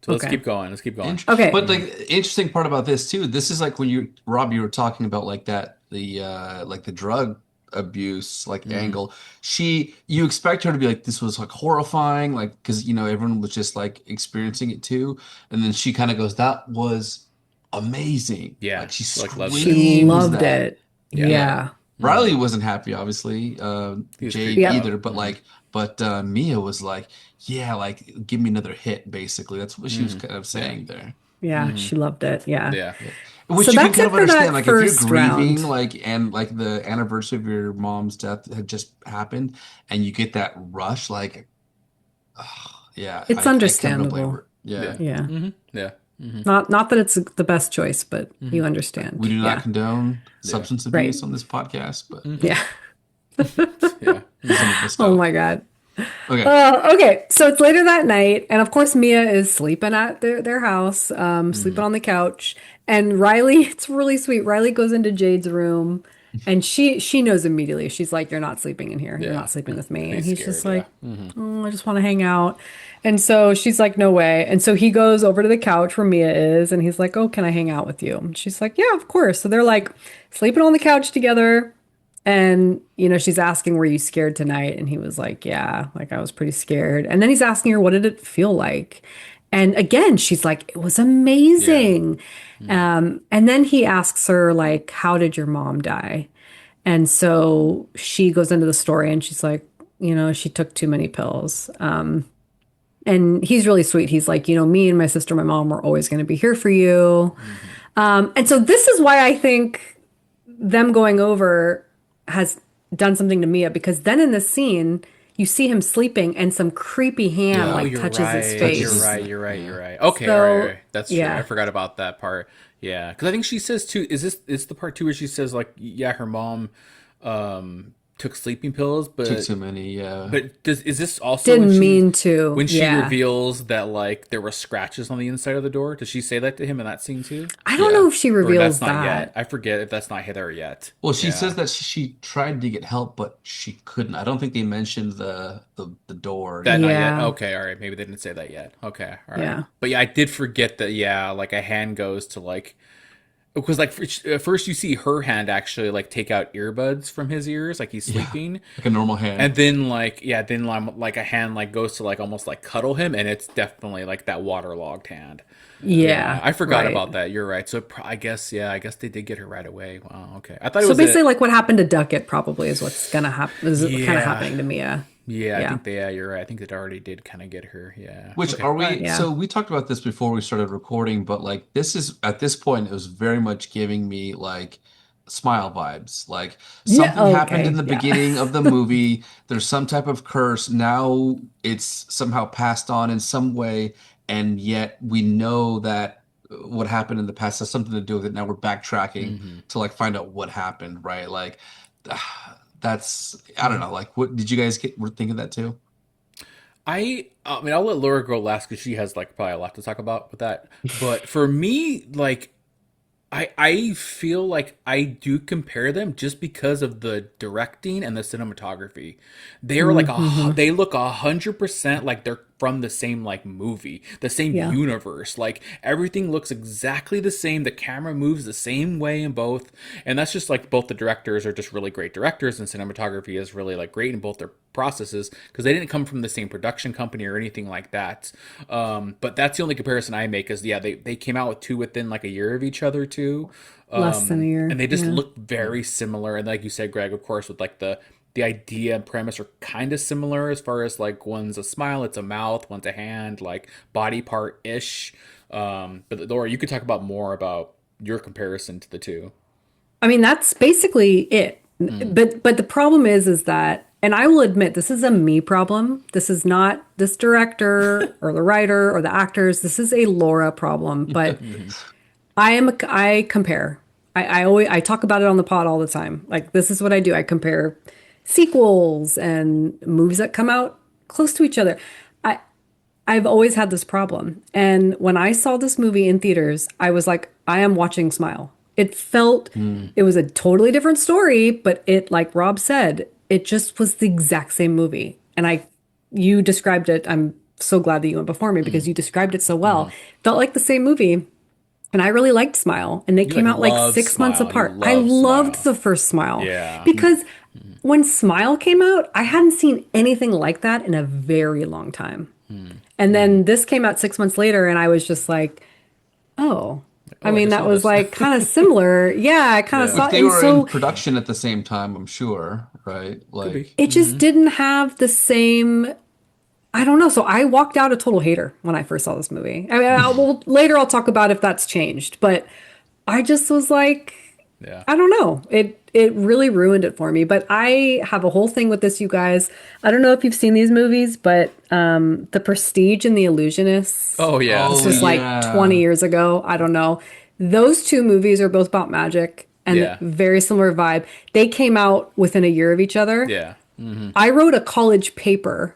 So let's okay. keep going. Let's keep going. Okay. But like the interesting part about this too, this is like when Rob, you were talking about like the drug abuse like angle. You expect her to be like this was like horrifying, like because everyone was just like experiencing it too, and then she kind of goes, that was amazing. Yeah. Like she Like loves She it. screams loved that. it. Yeah. Yeah. Yeah. Riley wasn't happy, obviously. He was Jade creeped Yep. either, out. but Mia was like, yeah, like give me another hit, basically. That's what she was kind of Yeah. saying there. Yeah. She loved it. Yeah. Yeah. Yeah. So Which you can that's kind it of for understand. that Like if you're first grieving, round. like the anniversary of your mom's death had just happened, and you get that rush, like, yeah, It's I can't really blame understandable. her. Yeah. Yeah. Yeah. Yeah. Not that it's the best choice, but you We understand. do not Yeah. condone Yeah. substance Right. abuse on this podcast, but Yeah. Yeah. some of us Oh don't. my God. Okay. Okay, so it's later that night, and of course Mia is sleeping at their house, sleeping on the couch. And Riley, it's really sweet. Riley goes into Jade's room, and she knows immediately. She's like, "You're not sleeping in here. You're Yeah. not sleeping with me." And He's he's just scared. Yeah. like, "Oh, I just want to hang out." And so she's like, "No way." And so he goes over to the couch where Mia is, and he's like, "Oh, can I hang out with you?" And she's like, "Yeah, of course." So they're like sleeping on the couch together. And, she's asking, were you scared tonight? And he was like, yeah, like I was pretty scared. And then he's asking her, what did it feel like? And again, she's like, it was Yeah. amazing. And then he asks her, like, how did your mom die? And so she goes into the story and she's like, she took too many pills. And he's really sweet. He's like, me and my sister, my mom, we're always going to be here for you. And so this is why I think them going over has done something to Mia, because then in this scene you see him sleeping and some creepy hand Yeah. Oh, like you're touches right. his You're face. right. You're right. You're right. Okay. So, all right. That's true. yeah. I forgot about that part. Yeah. Because I think she says too. Is the part too where she says like, yeah, her mom took sleeping pills, Took but too many, yeah. is this also when Didn't she mean to. when she Yeah. reveals that like there were scratches on the inside of the door? Does she say that to him in that scene too? I don't Yeah. know if she Or reveals that's not that. yet. I forget if that's not there yet. Well, she Yeah. says that she tried to get help, but she couldn't. I don't think they mentioned the door. That not yet. Yeah. Okay, all right. Maybe they didn't say that yet. Okay, all right. Yeah. But yeah, I did forget that. Yeah, like a hand goes to like because like first you see her hand actually like take out earbuds from his ears, like he's sleeping, Like a normal hand. and then like a hand like goes to like almost like cuddle him, and it's definitely like that waterlogged hand. Yeah. I forgot right. about that. You're right. So I guess I guess they did get her right away. Wow. Okay. I thought it So was basically, like what happened to Duckett probably is what's gonna happen. Is kind Yeah. of happening to Mia. Yeah, I Yeah. think you're right. I think it already did kind of get her. Yeah. Which Okay. are we? Yeah. So we talked about this before we started recording, but like this is at this point, it was very much giving me like Smile vibes. Like Yeah. something happened in Okay. the Yeah. beginning of the movie. There's some type of curse. Now it's somehow passed on in some way, and yet we know that what happened in the past has something to do with it. Now we're backtracking Mm-hmm. to like find out what happened, right? Like that's I don't Yeah. know. Like what did you guys were thinking that too? I mean, I'll let Laura go last because she has like probably a lot to talk about with that. But for me, like, I feel like I do compare them just because of the directing and the cinematography. They're like they look 100% like they're from the same like movie, the same Yeah. universe. Like everything looks exactly the same. The camera moves the same way in both, and that's just like both the directors are just really great directors, and cinematography is really like great in both their processes because they didn't come from the same production company or anything like that. But that's the only comparison I make is they came out with two within like a year of each other too. Less than a year. And they just Yeah. look very similar. And like you said, Greg, of course, with like the idea and premise are kind of similar as far as like one's a smile, it's a mouth, one's a hand, like body part ish. But Laura, you could talk about more about your comparison to the two. I mean, that's basically it. But the problem is that, and I will admit, this is a me problem. This is not this director or the writer or the actors. This is a Laura problem. But I compare. I talk about it on the pod all the time. Like this is what I do. I compare sequels and movies that come out close to each other. I've always had this problem. And when I saw this movie in theaters, I was like, I am watching Smile. It felt, it was a totally different story, but it, like Rob said, it just was the exact same movie. And you described it. I'm so glad that you went before me because you described it so well. Felt like the same movie. And I really liked Smile. And they came like out like love 6 months Smile. You apart. love I loved Smile. the first Smile. Yeah. Because when Smile came out, I hadn't seen anything like that in a very long time. And then this came out 6 months later, and I was just like, oh, I I mean, just that saw was this. like kind of similar. Yeah, I kind of Yeah. saw If they and were in so production at the same time, I'm sure, right? Could Like, be. it just didn't have the same. I don't know. So I walked out a total hater when I first saw this movie. I mean, later I'll talk about if that's changed, but I just was like, Yeah. I don't know. It really ruined it for me. But I have a whole thing with this, you guys. I don't know if you've seen these movies, but The Prestige and The Illusionists. Oh yeah. This oh was like 20 yeah. years ago. I don't know. Those two movies are both about magic and Yeah. very similar vibe. They came out within a year of each other. Yeah. I wrote a college paper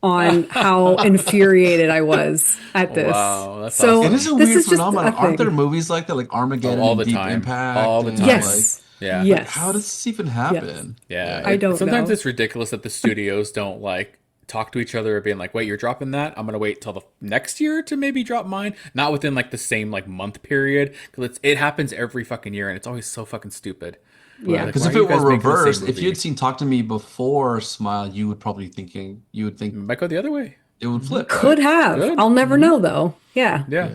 on how infuriated I was at this. Wow, that's So It awesome. is a this weird is just a phenomenon. Aren't there thing. movies like that, like Oh, Armageddon all and the Deep time. Impact, All the and time. Yes. Yeah. like, Yes. how does this even happen? Yeah. I don't Sometimes know. it's ridiculous that the studios don't like talk to each other, being like, "Wait, you're dropping that? I'm gonna wait till the next year to maybe drop mine." Not within like the same like month period, because it happens every fucking year, and it's always so fucking stupid. Yeah. Like, Because why if are it you guys were making the same reversed, if movie? you had seen Talk to Me before Smile, you would probably you would think Might go the other way. it would flip, Could right? have. Good. I'll never know though. Yeah. Yeah,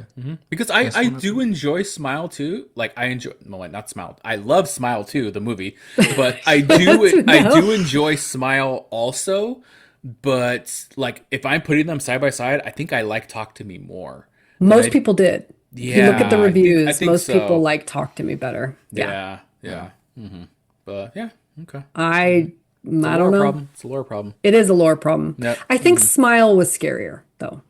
because I do enjoy Smile too. Like I enjoy not Smile. I love Smile too, the movie, but I do enjoy Smile also. But like if I'm putting them side by side, I think I like Talk to Me more. Most people did. If you look at the Yeah, reviews, I think most so. people like Talk to Me better. Yeah. Yeah. But yeah, okay. I It's a don't lore know. problem. It's a lore problem. It is a lore problem. Yep. I think Smile was scarier though.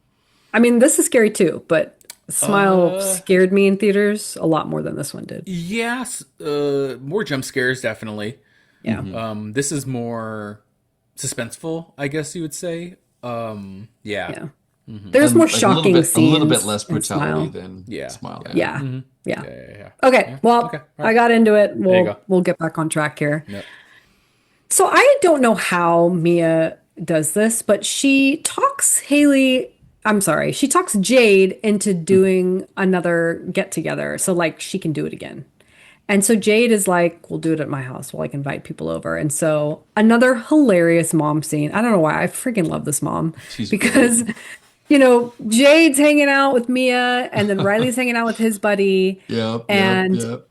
I mean, this is scary too, but Smile scared me in theaters a lot more than this one did. Yes, more jump scares definitely. Yeah. This is more suspenseful, I guess you would say. Yeah. There's more Like shocking a scenes. little bit less in brutality Smile. than Yeah. Smile. Yeah. Yeah. Okay. Well, Okay. All right. I got into it. you go. We'll get back on track here. Yep. So I don't know how Mia does this, but she talks she talks Jade into doing another get together. So like she can do it again. And so Jade is like, we'll do it at my house. We'll like invite people over. And so another hilarious mom scene. I don't know why. I freaking love this mom. She's because, Jade's hanging out with Mia and then Riley's hanging out with his buddy. Yep. And Yep.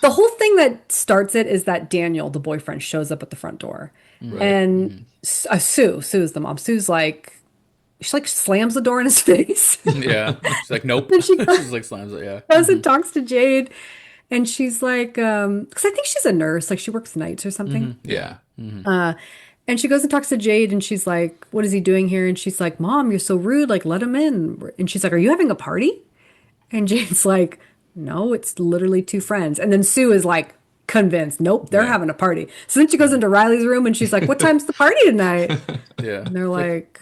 the whole thing that starts it is that Daniel, the boyfriend, shows up at the front door. And Sue's the mom. Sue's like, she like slams the door in his face. Yeah. She's like, nope. And she She's like slams it. Yeah. goes and talks to Jade. And she's like, because I think she's a nurse, like she works nights or something. Yeah. And she goes and talks to Jade and she's like, what is he doing here? And she's like, Mom, you're so rude. Like, let him in. And she's like, are you having a party? And Jade's like, no, it's literally two friends. And then Sue is like convinced, nope, they're having a party. So then she goes into Riley's room and she's like, what time's the party tonight? Yeah. And they're like,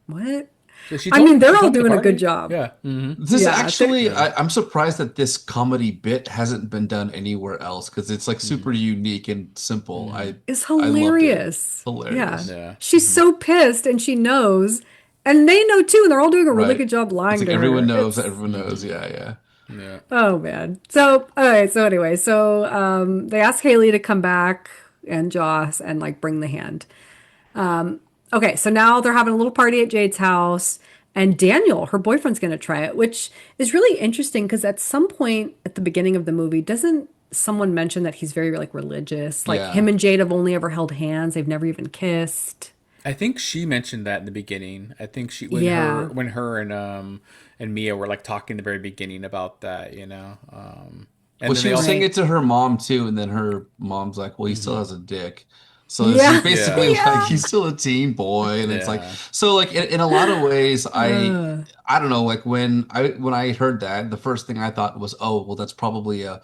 what? So she I told- mean, they're she all told the doing a party. good job. Yeah. This Yeah, actually, I'm surprised that this comedy bit hasn't been done anywhere else because it's like super unique and simple. It's I loved it. hilarious. Hilarious. Yeah. She's so pissed and she knows. And they know too. And they're all doing a really Right. good job lying It's like to everyone her. knows. Everyone knows. Yeah, yeah. Yeah. Oh man. So all right. So anyway, they ask Haley to come back and Joss and like bring the hand. Okay. So now they're having a little party at Jade's house, and Daniel, her boyfriend's going to try it, which is really interesting because at some point at the beginning of the movie, doesn't someone mention that he's very like religious? Like Yeah. him and Jade have only ever held hands. They've never even kissed. I think she mentioned that in the beginning. I think Yeah. when her and Mia were like talking in the very beginning about that, And Well, then she they was all, saying it to her mom too, and then her mom's like, "Well, he still has a dick." So Yeah. it's basically Yeah. like he's still a teen boy, and it's like Yeah. so. Like in a lot of ways, I don't know. Like when I heard that, the first thing I thought was, "Oh, well, that's probably a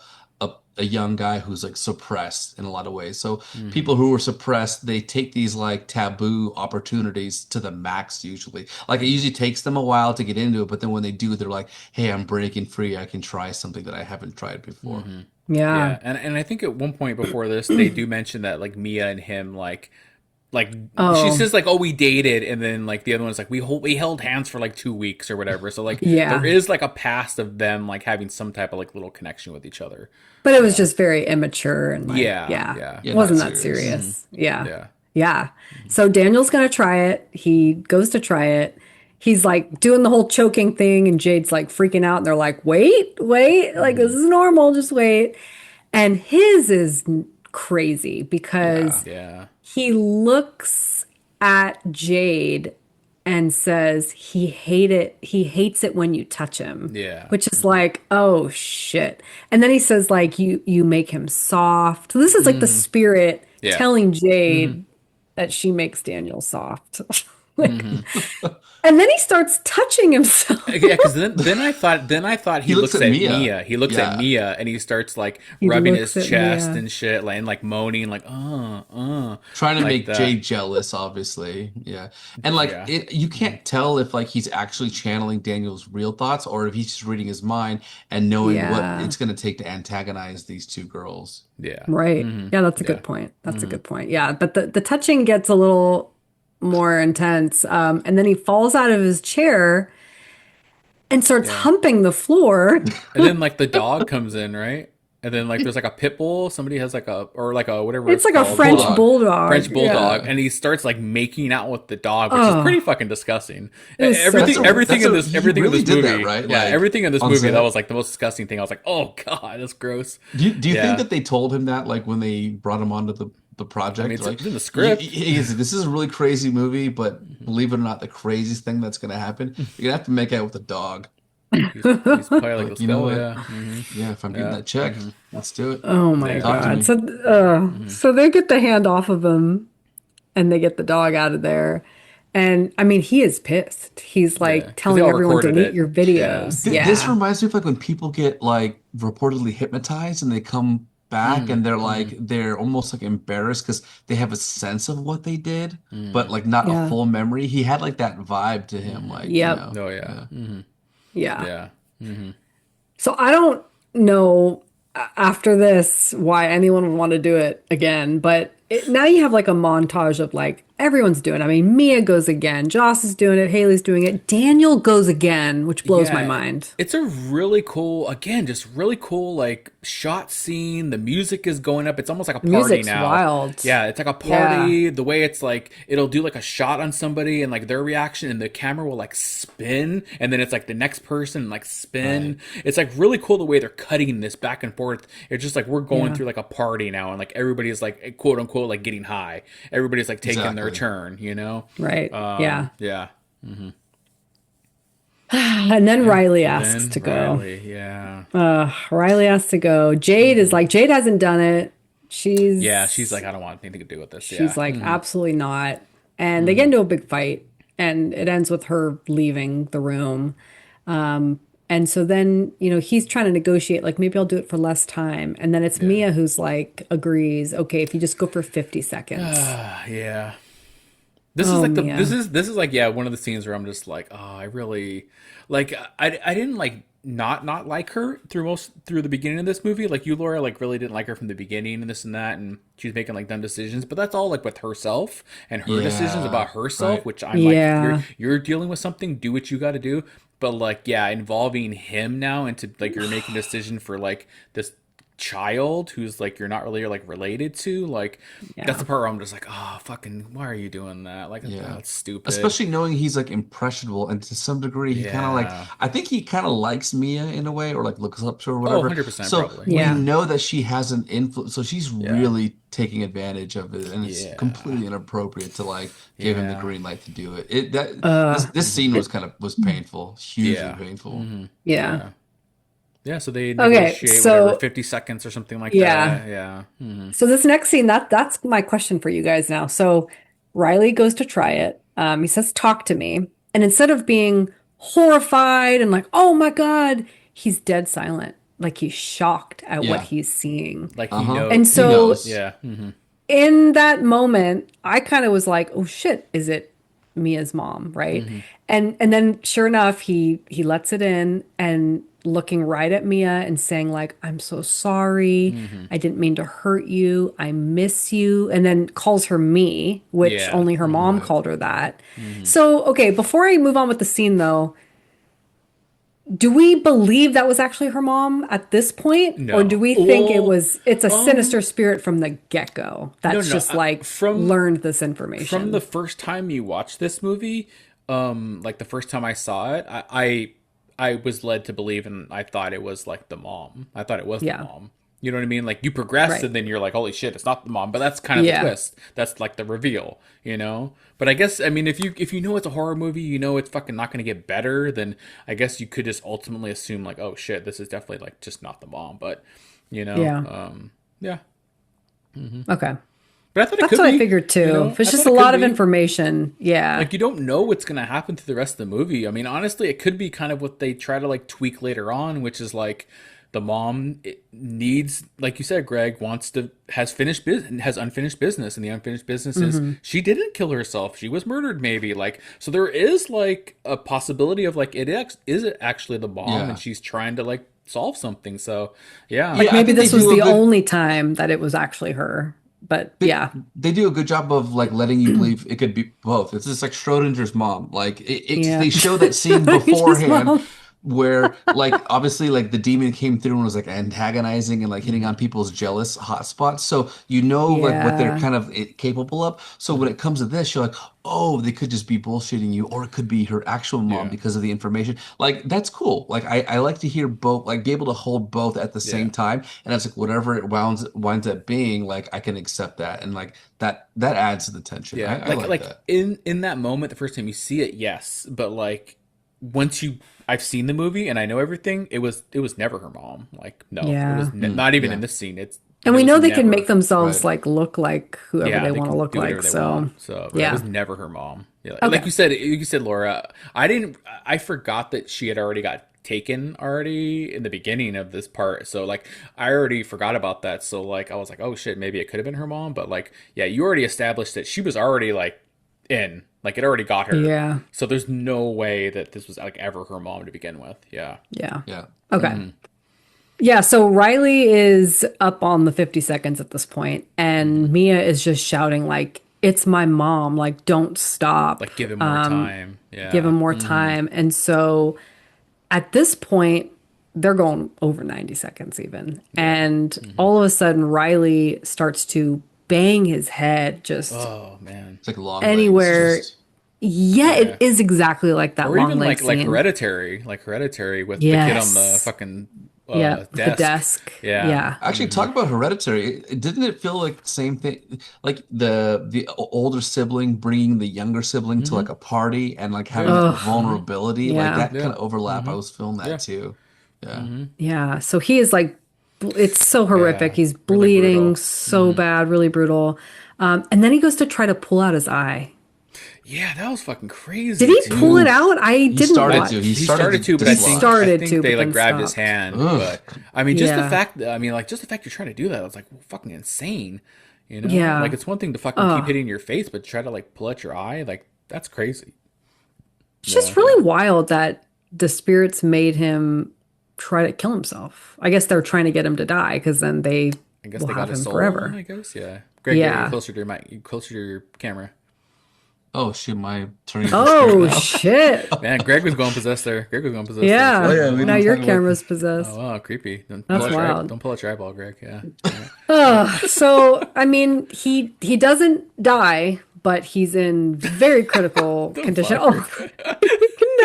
young guy who's like suppressed in a lot of ways." So people who are suppressed, they take these like taboo opportunities to the max usually. Like it usually takes them a while to get into it, but then when they do, they're like, "Hey, I'm breaking free. I can try something that I haven't tried before." Yeah. yeah, and I think at one point before this, they do mention that like Mia and him like she Oh. says like, "Oh, we dated," and then like the other one's like, we held hands for like 2 weeks or whatever. So like Yeah. there is like a past of them like having some type of like little connection with each other. But it was just very immature and like, Yeah, yeah. yeah. Yeah, It wasn't not that serious. serious. Yeah. Yeah. Yeah. So Daniel's going to try it. He goes to try it. he's like doing the whole choking thing, and Jade's like freaking out, and they're like, wait, like this is normal, just wait. And his is crazy because Yeah. he looks at Jade and says he hates it when you touch him. Yeah. Which is like, oh shit. And then he says like you make him soft. So this is like the spirit Yeah. telling Jade that she makes Daniel soft. Like, and then he starts touching himself. Yeah, because then I thought he looks at Mia. He looks at Mia and he starts like rubbing his chest and shit, like moaning, like trying to make Jade jealous, obviously. Yeah, and like you can't tell if like he's actually channeling Daniel's real thoughts or if he's just reading his mind and knowing what it's going to take to antagonize these two girls. Yeah, right. Yeah, that's a good point. That's a good point. Yeah, but the touching gets a little more intense. And then he falls out of his chair and starts humping the floor. And then like the dog comes in, right? And then like there's like a pit bull. Somebody has like a whatever. It's like a French bulldog. French bulldog, and he starts like making out with the dog, which is pretty fucking disgusting. Everything in this movie, that, right? Yeah, like, everything in this movie that was like the most disgusting thing. I was like, oh god, that's gross. Do you think that they told him that like when they brought him onto the project? I mean, it's like in the script. This is a really crazy movie, but believe it or not, the craziest thing that's going to happen, you're gonna have to make out with a dog. He's probably like the you know what? Yeah, if I'm getting that check, let's do it. Oh my god! So they get the hand off of him, and they get the dog out of there. And I mean, he is pissed. He's like telling everyone to delete your videos. This reminds me of like when people get like reportedly hypnotized and they come back and they're like they're almost like embarrassed because they have a sense of what they did, but like not a full memory. He had like that vibe to him, like So I don't know after this why anyone would want to do it again, but now you have like a montage of like everyone's doing it. I mean, Mia goes again, Joss is doing it, Haley's doing it, Daniel goes again, which blows my mind. It's a really cool, again, just really cool like shot scene. The music is going up. It's almost like a party music's now. Wild. Yeah, it's like a party. The way it's like it'll do like a shot on somebody and like their reaction, and the camera will like spin, and then it's like the next person like spin. Right. It's like really cool the way they're cutting this back and forth. It's just like we're going through like a party now, and like everybody's like quote unquote like getting high. Everybody's like taking their turn, you know? Right. Yeah. And then Riley asks to go. Riley has to go. Jade is like, Jade hasn't done it. She's like, I don't want anything to do with this. She's like, absolutely not. And they get into a big fight, and it ends with her leaving the room. And so then, you know, he's trying to negotiate, like, maybe I'll do it for less time. And then it's Mia who's like, agrees, okay, if you just go for 50 seconds. This is like this is like one of the scenes where I'm just like, oh, I really like I didn't like not like her through the beginning of this movie. Like you, Laura, like really didn't like her from the beginning and this and that, and she's making like dumb decisions. But that's all like with herself and her decisions about herself, which I'm like, you're dealing with something, do what you got to do. But like, involving him now into like you're making a decision for like this child who's like you're not really like related to, like that's the part where I'm just like, oh fucking, why are you doing that? Like that's stupid. Especially knowing he's like impressionable, and to some degree he kind of like, I think he kind of likes Mia in a way, or like looks up to her or whatever. 100% so probably. We know that she has an influence, so she's really taking advantage of it, and it's completely inappropriate to like give him the green light to do it. This scene was painful, hugely painful. So they negotiate whatever 50 seconds or something like that. So this next scene, that's my question for you guys now. So Riley goes to try it. He says, talk to me. And instead of being horrified and like, oh my God, he's dead silent. Like he's shocked at what he's seeing. Like he knows. And so Mm-hmm. in that moment, I kind of was like, oh shit, is it Mia's mom, right? Mm-hmm. And then sure enough, he lets it in, and looking right at Mia and saying like, I'm so sorry. I didn't mean to hurt you. I miss you. And then calls her me, which only her mom called her that. So, okay, before I move on with the scene though, do we believe that was actually her mom at this point? No. Or do we think it's a sinister spirit from the get-go that's just like learned this information? From the first time you watch this movie, like the first time I saw it, I was led to believe, and I thought it was like the mom. I thought it was the mom. You know what I mean? Like you progress Right. and then you're like, holy shit, it's not the mom. But that's kind of the Yeah. twist. That's like the reveal, you know? But I guess, I mean, if you know it's a horror movie, you know it's fucking not going to get better, then I guess you could just ultimately assume like, oh shit, this is definitely like just not the mom. But, you know, Yeah. yeah. Okay. But I thought it That's could what be, I figured too. you know? If it's I just thought a it could lot of be. information. Yeah. Like you don't know what's going to happen to the rest of the movie. I mean, honestly, it could be kind of what they try to like tweak later on, which is like the mom needs, like you said, Greg has unfinished business, and the unfinished business is she didn't kill herself. She was murdered, maybe. Like, so there is like a possibility of like is it actually the mom, and she's trying to like solve something. So yeah, Like I maybe think they this was do a the good. only time that it was actually her. But yeah. They do a good job of like letting you believe it could be both. It's just like Schrodinger's mom. Like Yeah. they show that scene Just beforehand mom. where like obviously like the demon came through and was like antagonizing and like hitting on people's jealous hot spots. So you know like what they're Yeah. kind of capable of. So when it comes to this, you're like, oh, they could just be bullshitting you, or it could be her actual mom yeah, because of the information. Like that's cool. Like I like to hear both, like be able to hold both at the yeah. same time. And it's like whatever it winds up being, like I can accept that. And like that adds to the tension. Yeah, I like like that. in that moment, the first time you see it, yes, but like once I've seen the movie and I know everything. It was never her mom. Like no, it was Yeah. not even in Yeah. this scene. And It we was know they can make never. themselves Right. like look like whoever Yeah, they they want to can look do whatever like. they So want. So it yeah. was never her mom. Yeah, like Okay. you said, Laura. I didn't. I forgot that she had already got taken already in the beginning of this part. So like I already forgot about that. So like I was like, oh shit, maybe it could have been her mom. But like yeah, you already established that she was already like in. Like it already got her. Yeah. So there's no way that this was like ever her mom to begin with. Yeah. Yeah. Yeah. Okay. Yeah, so Riley is up on the 50 seconds at this point, and Mia is just shouting like, "It's my mom, like don't stop. Like give him more time. Give Yeah. him more time." And so at this point, they're going over 90 seconds even. Yeah. And all of a sudden Riley starts to bang his head just Oh man. It's like long anywhere. legs. Just Yeah, Yeah. it is exactly like that Or long even leg like scene. hereditary with the kid on the Yes. fucking Yeah, the desk. desk. Yeah. Yeah. Actually, talk about Hereditary. Didn't it feel like the same thing? Like the older sibling bringing the younger sibling to like a party and like having Yeah. that Ugh. vulnerability, like Yeah. that Yeah. kind of overlap. I was feeling Yeah. that too. Yeah. Yeah. So he is like, it's so horrific. Yeah. He's Really bleeding brutal. so bad, really brutal. And then he goes to try to pull out his eye. Yeah, that was fucking crazy Did he too. pull it out? I He didn't started watch. to. He He started to, but I think dislodge. Started I to, think but they like then grabbed his stopped. hand. Ugh. But I mean, just the Yeah. fact that just the fact you're trying to do that, it's like fucking insane. You know, Yeah. like it's one thing to fucking keep hitting your face, but try to like pull out your eye, like that's crazy. It's just really wild that the spirits made him try to kill himself. I guess they're trying to get him to die because then they I guess will they got have his him soul. forever. I guess, yeah. Greg, Yeah. you closer to your mic, you closer to your camera. Oh shoot, my turning into Oh, spirit now. shit. Man, Greg was going possessed there. Greg was going possessed Yeah. there. Oh, yeah, we Now didn't your talk about camera's this. possessed. Oh wow, creepy. That's wild. Don't pull out your eyeball, Greg. Yeah. So, I mean, he doesn't die, but he's in very critical condition. fuck?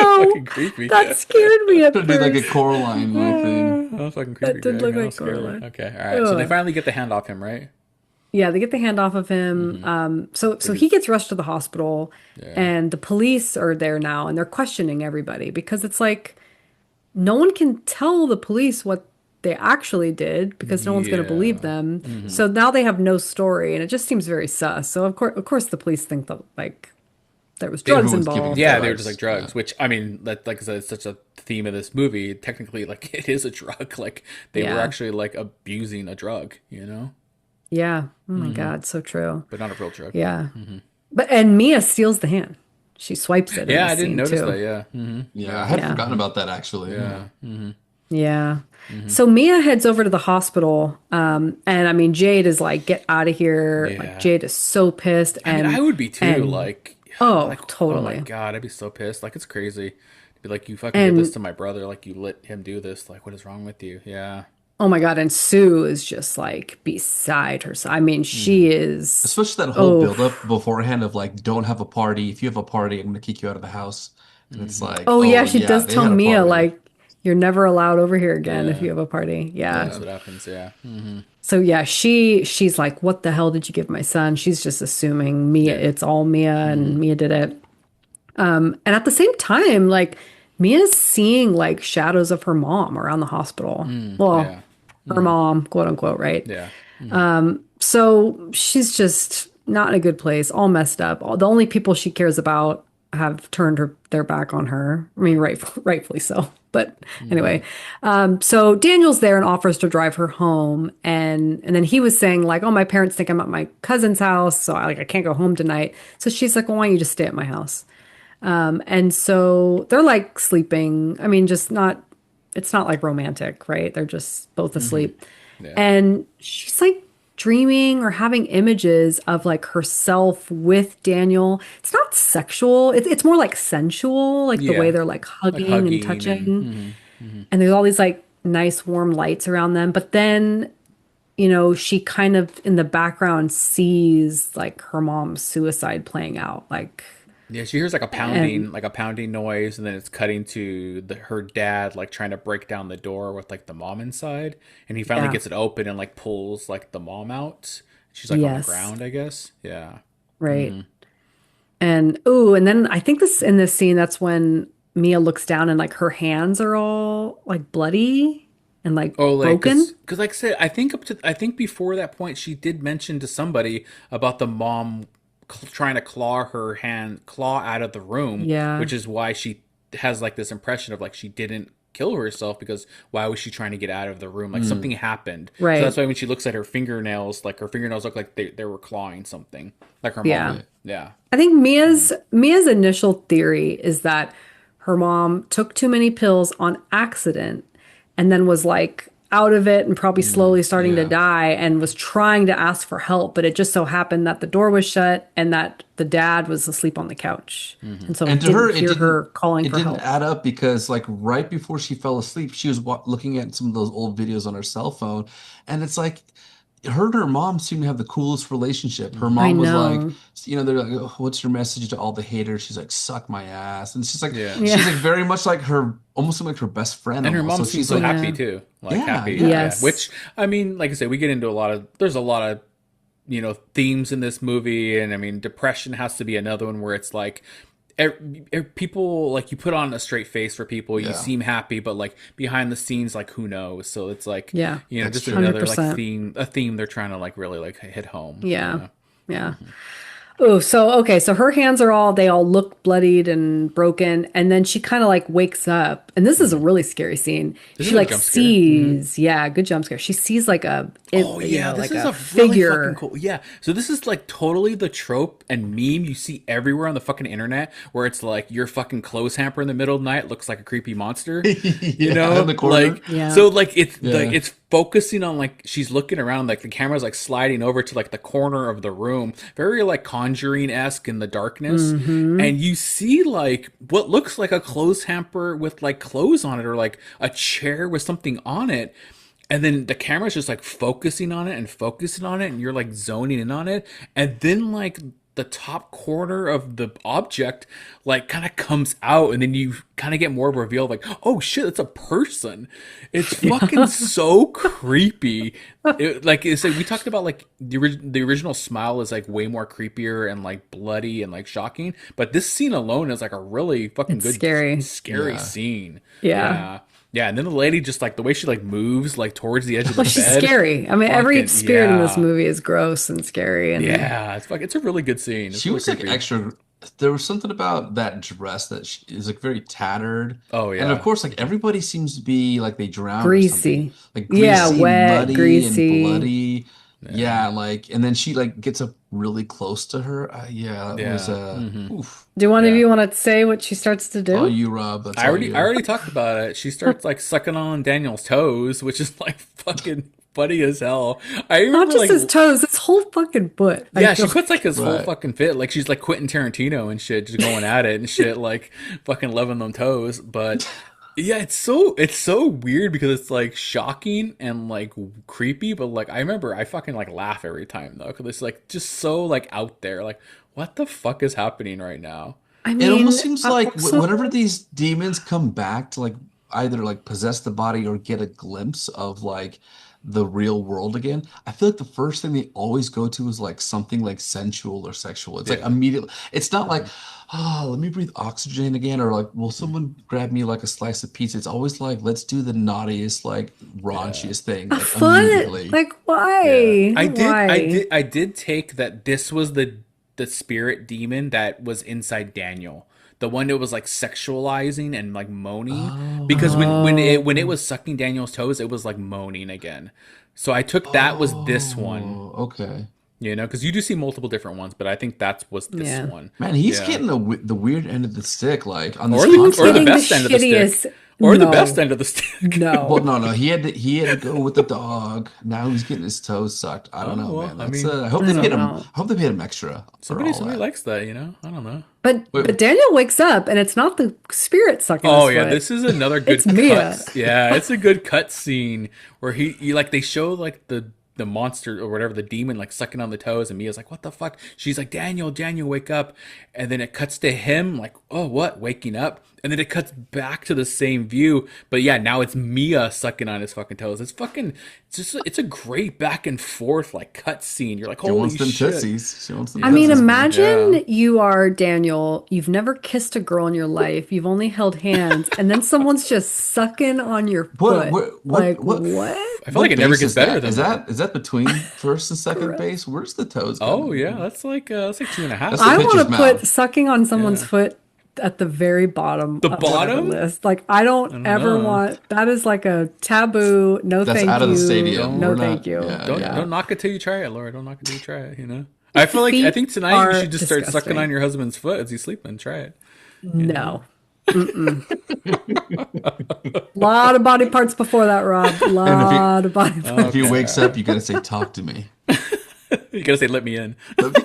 Oh, Fucking no. creepy. That scared me at Should be like a first. Coraline like thing. Oh, fucking creepy. did Greg. look Oh, like scary. Coraline. Okay, all right. So they Ugh. finally get the hand off him, right? Yeah, they get the hand off of him. So he gets rushed to the hospital, and the police are there now, and they're questioning everybody because it's like no one can tell the police what they actually did because no one's going to believe Yeah. them. So now they have no story, and it just seems very sus. So of course, the police think that like there was drugs Everyone's giving involved. Yeah, they were drugs. just like drugs, which I mean, that like I said, it's such a theme of this movie. Technically, like it is a drug. Like they were Yeah. actually like abusing a drug, you know, Yeah. Oh my God, so true. but not a real drug. Yeah. And Mia steals the hand. She swipes it. in Yeah, this I didn't scene, notice too. that. Yeah. Yeah, I had Yeah. forgotten about that actually. Yeah. Yeah. So Mia heads over to the hospital. And I mean, Jade is like, get out of here. Yeah. Like, Jade is so pissed. I mean, I would be too. and- Like, Oh, like, Oh totally. my god, I'd be so pissed. Like, it's crazy. Be like, you fucking did And- this to my brother. Like, you let him do this. Like, what is wrong with you? Yeah. Oh my God. And Sue is just like beside herself. I mean, she is, Especially that whole oh, buildup beforehand of like, don't have a party. If you have a party, I'm gonna kick you out of the house. And it's like, oh yeah, oh she yeah, does they tell had a Mia, party. like, you're never allowed over here again if Yeah. you have a party. Yeah, Yeah. that's what happens. Yeah. So yeah, she's like, what the hell did you give my son? She's just assuming Mia, Yeah. it's all Mia and Mia did it. And at the same time, like Mia's seeing like shadows of her mom around the hospital. Well, Yeah. her mom, quote unquote, right? Yeah. So she's just not in a good place, all messed up. The only people she cares about have turned their back on her. I mean, rightfully so. But anyway, so Daniel's there and offers to drive her home, and then he was saying like, "Oh, my parents think I'm at my cousin's house, so I can't go home tonight." So she's like, "Well, why don't you just stay at my house?" And so they're like sleeping. I mean, just not. It's not like romantic, right? They're just both asleep, Yeah. and she's like dreaming or having images of like herself with Daniel. It's not sexual. It's more like sensual, like the way Yeah. they're like Like hugging and hugging touching. and And there's all these like nice warm lights around them. But then, she kind of in the background sees like her mom's suicide playing out. yeah, she hears And like a pounding noise, and then it's cutting to her dad like trying to break down the door with like the mom inside, and he finally yeah, gets it open and like pulls like the mom out. She's like on the yes, ground, I guess. Yeah. right. And ooh, and then I think in this scene, that's when Mia looks down and like her hands are all like bloody and like Oh, like, broken. cause like I said, I think before that point, she did mention to somebody about the mom trying to claw out of the room, Yeah. which is why she has like this impression of like she didn't kill herself, because why was she trying to get out of the room? Like something happened. So Right. that's why when she looks at her fingernails, like her fingernails look like they were clawing something, like her Yeah. mom. Yeah. I think Mia's initial theory is that her mom took too many pills on accident and then was like out of it and probably slowly starting to Yeah. die and was trying to ask for help, but it just so happened that the door was shut and that the dad was asleep on the couch. And so And to her, didn't hear her calling it for didn't help. add up because like right before she fell asleep, she was looking at some of those old videos on her cell phone, and it's like her and her mom seem to have the coolest relationship. Her I mom was like, know. they're like, "Oh, what's your message to all the haters?" She's like, "Suck my ass," and Yeah. she's Yeah. like very much like her, almost like her best friend And her almost. mom So seems she's so like, happy Yeah. too. Like yeah, happy. yeah, Yeah. Yes. Which, I mean, like I said, we get into there's a lot of, themes in this movie. And I mean, depression has to be another one where it's like, people, like, you put on a straight face for people, you yeah, seem happy, but like behind the scenes, like, who knows? So it's like, Yeah. that's just true. another like 100%. a theme they're trying to like really like hit home. Yeah. Yeah. Yeah. Oh, so okay, so her hands they all look bloodied and broken, and then she kind of like wakes up, and this is a really scary scene. This She is a like jump scare. sees, yeah, good jump scare. She sees like Oh yeah, this like is a a really fucking figure. cool. Yeah, so this is like totally the trope and meme you see everywhere on the fucking internet, where it's like your fucking clothes hamper in the middle of the night looks like a creepy monster. yeah, in the corner. Like, Yeah. so like Yeah. it's focusing on like she's looking around, like the camera's like sliding over to like the corner of the room, very like Conjuring-esque in the darkness, and you see like what looks like a clothes hamper with like clothes on it, or like a chair with something on it. And then the camera's just like focusing on it and focusing on it, and you're like zoning in on it. And then like the top corner of the object like kind of comes out, and then you kind of get more of a reveal of like, oh shit, it's a person. It's fucking so creepy. Like it's like we talked about, like the original Smile is like way more creepier and like bloody and like shocking, but this scene alone is like a really fucking It's good scary. scary Yeah. scene. Yeah. Yeah. Yeah, and then the lady just like the way she like moves like towards the edge of the Well, she's bed. scary. I mean, every Fucking spirit in this yeah. movie is gross and scary, and Yeah, it's a really good scene. It's She really was like creepy. extra. There was something about that dress that is like very tattered. Oh And of yeah. course, like everybody seems to be like they drowned or something. greasy. Like Yeah, greasy, wet, muddy, and greasy. bloody. Yeah, like, and then she like gets up really close to her. Yeah, that was Yeah. hmm oof. Do one of Yeah. you want to say what she starts to All do? you, Rob. That's I all already I you. already talked about it. She starts like sucking on Daniel's toes, which is like fucking funny as hell. I Not remember just like his toes, his whole fucking foot. I yeah, she feel puts like his whole Right. fucking fit. Like she's like Quentin Tarantino and shit, just going at it and shit, like fucking loving them toes. But Yeah, it's so weird because it's like shocking and like creepy, but like I remember I fucking like laugh every time though because it's like just so like out there. Like, what the fuck is happening right now? I It almost mean, seems like also, whenever these demons come back to like either like possess the body or get a glimpse of like the real world again, I feel like the first thing they always go to is like something like sensual or sexual. It's like Yeah. immediately, it's not like, Mhm. oh, let me breathe oxygen again, or like, will someone grab me like a slice of pizza? It's always like, let's do the naughtiest, like Yeah. raunchiest thing, a like foot. immediately. Like, Yeah. why? I did I Why? did I did take that this was the spirit demon that was inside Daniel. The one that was like sexualizing and like moaning because when it Oh, was sucking Daniel's toes, it was like moaning again. So I took that was this one, Okay. because you do see multiple different ones, but I think that was this yeah. one. Man, he's Yeah. getting the weird end of the stick, like on this Or He the was or the contract. getting the best end of the stick. shittiest. Or the best No, end of the stick. Well, no. no, he had to go with the dog. Now he's getting his toes sucked. I don't Oh know, well, man. I That's mean, I hope I they don't paid him. know. I hope they paid him extra for somebody all somebody that. likes that, I don't know. Wait, But Daniel wakes up and it's not the spirit sucking Oh his yeah, foot. this is another It's good cut. Mia. Yeah, it's a good cut scene where he like they show like the monster or whatever the demon like sucking on the toes, and Mia's like, "What the fuck?" She's like, "Daniel, Daniel, wake up!" And then it cuts to him like, "Oh, what? Waking up?" And then it cuts back to the same view, but yeah, now it's Mia sucking on his fucking toes. It's a great back and forth like cut scene. You're like, she wants "Holy them shit!" tootsies. She wants them I mean, Yeah, tootsies, man. yeah. imagine you are Daniel. You've never kissed a girl in your life. You've only held hands, and then someone's just sucking on your What foot. what what Like, what what? I feel like what it never base gets is better that? than Is that. that between first and second Gross. base? Where's the toes Oh coming yeah, from? that's like 2.5 That's the I then. want pitcher's to put mound. sucking on someone's Yeah. foot at the very bottom The of whatever bottom? list. Like, I I don't don't ever know. want, that is like a taboo. No, That's thank out of the you. stadium. No, We're Don't thank not. you. Yeah, don't Yeah. yeah. don't knock it till you try it, Laura. Don't knock it till you try it. I feel like I Feet think tonight you are should just start sucking on disgusting. your husband's foot as he's sleeping. Try it. You know? No. Mm-mm. Lot of body parts before that, Rob. And Lot of body parts. if he Okay. wakes up, you gotta say, "Talk to me." You gotta say, "Let me in." Let me-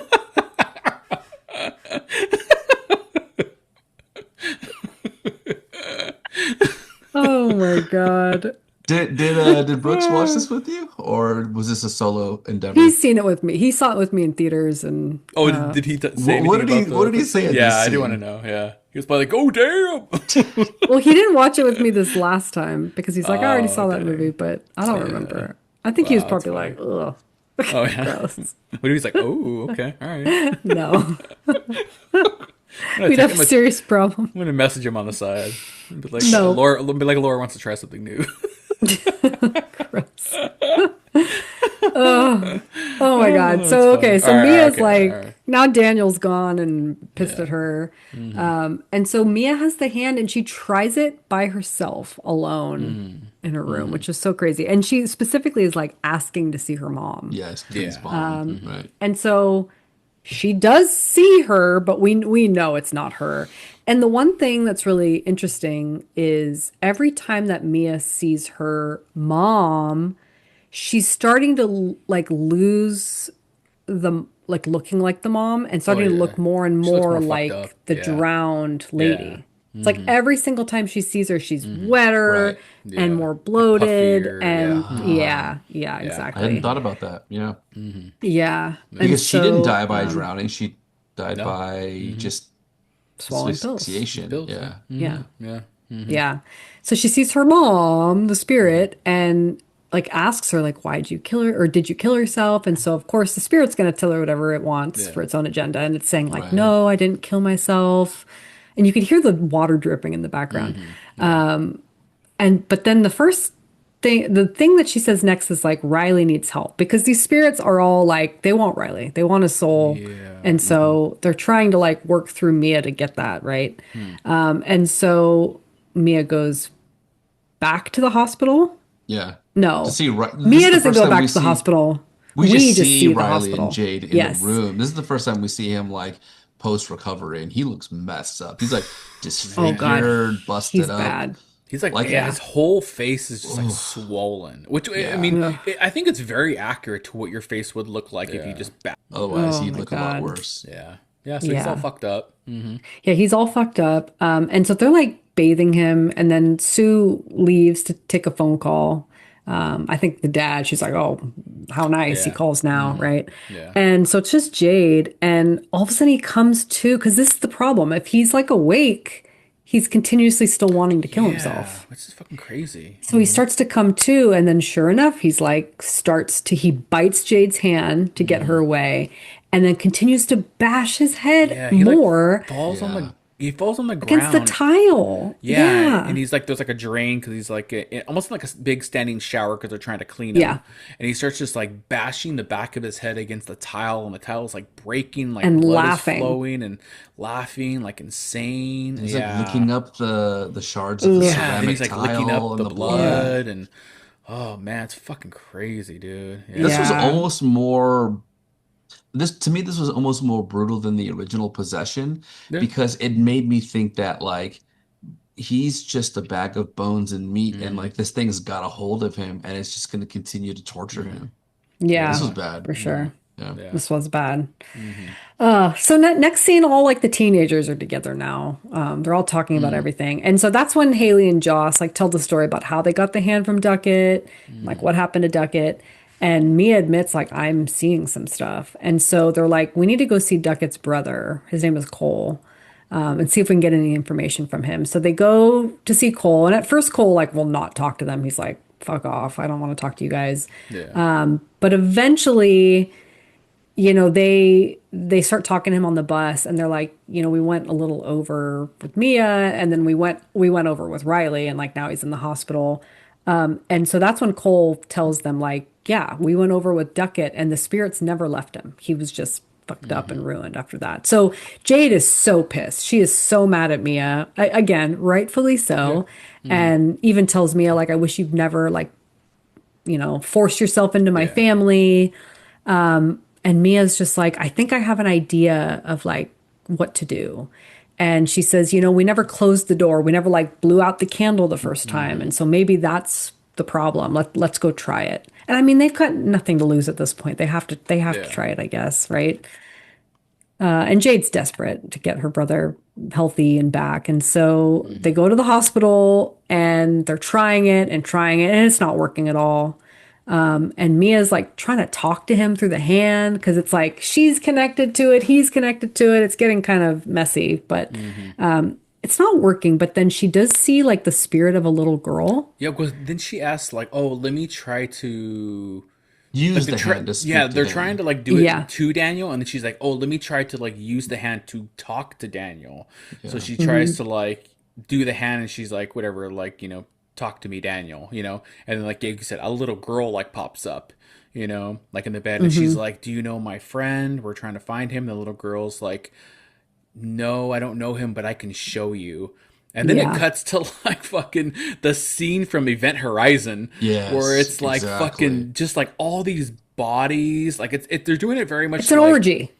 Oh my God. Did Brooks watch this with you, or was this a solo endeavor? He's seen it with me. He saw it with me in theaters and Oh, did he say What anything did he about What did he the? say in Yeah, this I do want to scene? know. Yeah, he was probably like, "Oh damn." well, he didn't watch it with me this last time because he's like, I already Oh saw that movie, dang. but I don't Yeah. remember. I think he was Wow, that's probably funny. like, ugh, Oh yeah. gross. But he was like, "Oh, okay, all right." No. I'm gonna We'd take have him. a serious problem. I'm gonna message him on the side. Be like, No. Laura wants to try something new. Gross. Oh, oh my God. That's So, funny. okay. All So right, Mia's okay, all like, right. now Daniel's gone and pissed Yeah. at her. Mm-hmm. And so Mia has the hand and she tries it by herself alone in her room, which is so crazy. And she specifically is like asking to see her mom. Yes, Clean's Yeah. mom. Right. And so she does see her, but we know it's not her. And the one thing that's really interesting is every time that Mia sees her mom, she's starting to like lose the like looking like the mom and Oh starting to yeah. look more and She looks more more fucked up. like the Yeah. drowned Yeah. lady. It's like every single time she sees her, she's wetter Right. and Yeah. more Like bloated puffier. and Yeah. yeah, Yeah. I hadn't exactly. thought about that. Yeah, Yeah. And because she didn't so die by drowning. She died No. by just swallowing pills. asphyxiation. Pills. Yeah. Yeah. Yeah. Yeah. So she sees her mom, the spirit, and like asks her, like, why did you kill her? Or did you kill yourself? And so of course the spirit's gonna tell her whatever it wants Yeah. for its own agenda. And it's saying, like, Right. no, I didn't kill myself. And you could hear the water dripping in the background. And but then the thing that she says next is like Riley needs help because these spirits are all like they want Riley. They want a soul. Yeah. And so they're trying to like work through Mia to get that, right? And so Mia goes back to the hospital. Yeah. No. To see this Mia is the doesn't first go time back we to the see hospital. we just We just see see the Riley and hospital. Jade in Yes. the room. This is the first time we see him like post recovery, and he looks messed up. He's like Oh God. disfigured, busted He's up. bad. He's like, Like- yeah, his whole face is just like swollen. Which I Yeah. mean, Ugh. I think it's very accurate to what your face would look like if you just back. Otherwise, Oh he'd my look a lot God. worse. Yeah, yeah. So he's all Yeah. fucked up. Yeah, he's all fucked up. And so they're like bathing him, and then Sue leaves to take a phone call. I think the dad, she's like, oh, how nice. He Yeah. calls now, right? Yeah. And so it's just Jade. And all of a sudden he comes to, because this is the problem. If he's like awake, he's continuously still wanting to kill Yeah. himself. Which is fucking crazy. So he starts to come to, and then sure enough, he bites Jade's hand to get her away, and then continues to bash his head Yeah. more Falls on Yeah. he falls on the against the ground. tile. Yeah, Yeah. and he's like, there's like a drain because he's like almost like a big standing shower because they're trying to clean Yeah. him. And he starts just like bashing the back of his head against the tile, and the tile is like breaking, like And blood laughing. is flowing and laughing like insane. He's Yeah, like licking up the shards of the yeah, and ceramic he's like licking up tile the and the blood. blood, and oh man, it's fucking crazy, dude. Yeah, This was Yeah. almost more this to me this was almost more brutal than the original Possession yeah, because it made me think that like he's just a bag of bones and meat and mm-hmm. like this thing's got a hold of him and it's just going to continue to torture him. This Yeah, was bad. for sure. Yeah. yeah, This was bad. mm-hmm. So next scene, all like the teenagers are together now. They're all talking about everything. And so that's when Haley and Joss like tell the story about how they got the hand from Duckett, like what happened to Duckett. And Mia admits like I'm seeing some stuff. And so they're like, we need to go see Duckett's brother. His name is Cole. And see if we can get any information from him. So they go to see Cole. And at first Cole like will not talk to them. He's like, fuck off. I don't want to talk to you guys. Yeah. But eventually, you know, they start talking to him on the bus, and they're like, you know, we went a little over with Mia, and then we went over with Riley, and like now he's in the hospital. And so that's when Cole tells them like, yeah, we went over with Duckett, and the spirits never left him. He was just fucked up and ruined after that. So Jade is so pissed. She is so mad at Mia. Again, rightfully so. And even tells Mia like, I wish you'd never like, you know, forced yourself into my Yeah. family. And Mia's just like, I think I have an idea of like what to do. And she says, you know, we never closed the door. We never like blew out the candle the first time. And so maybe that's the problem. Let's go try it. And I mean, they've got nothing to lose at this point. They have to Yeah. try it, I guess, right? And Jade's desperate to get her brother healthy and back. And so they go to the hospital and they're trying it, and it's not working at all. And Mia's like trying to talk to him through the hand because it's like she's connected to it, he's connected to it. It's getting kind of messy, but it's not working. But then she does see like the spirit of a little girl. Yeah, because then she asks like, "Oh, let me try to Use they're the hand to speak yeah, to they're him. trying to like do it Yeah. to Daniel, and then she's like, "Oh, let me try to like use the hand to talk to Daniel." So she tries to like do the hand, and she's like, "Whatever, like talk to me, Daniel," And then like you said, a little girl like pops up, like in the bed, and she's like, "Do you know my friend? We're trying to find him." The little girl's like, "No, I don't know him, but I can show you." And then Yeah. it cuts to like fucking the scene from Event Horizon, Yes, where it's like exactly. fucking just like all these bodies, like they're doing it very much. It's an like, orgy.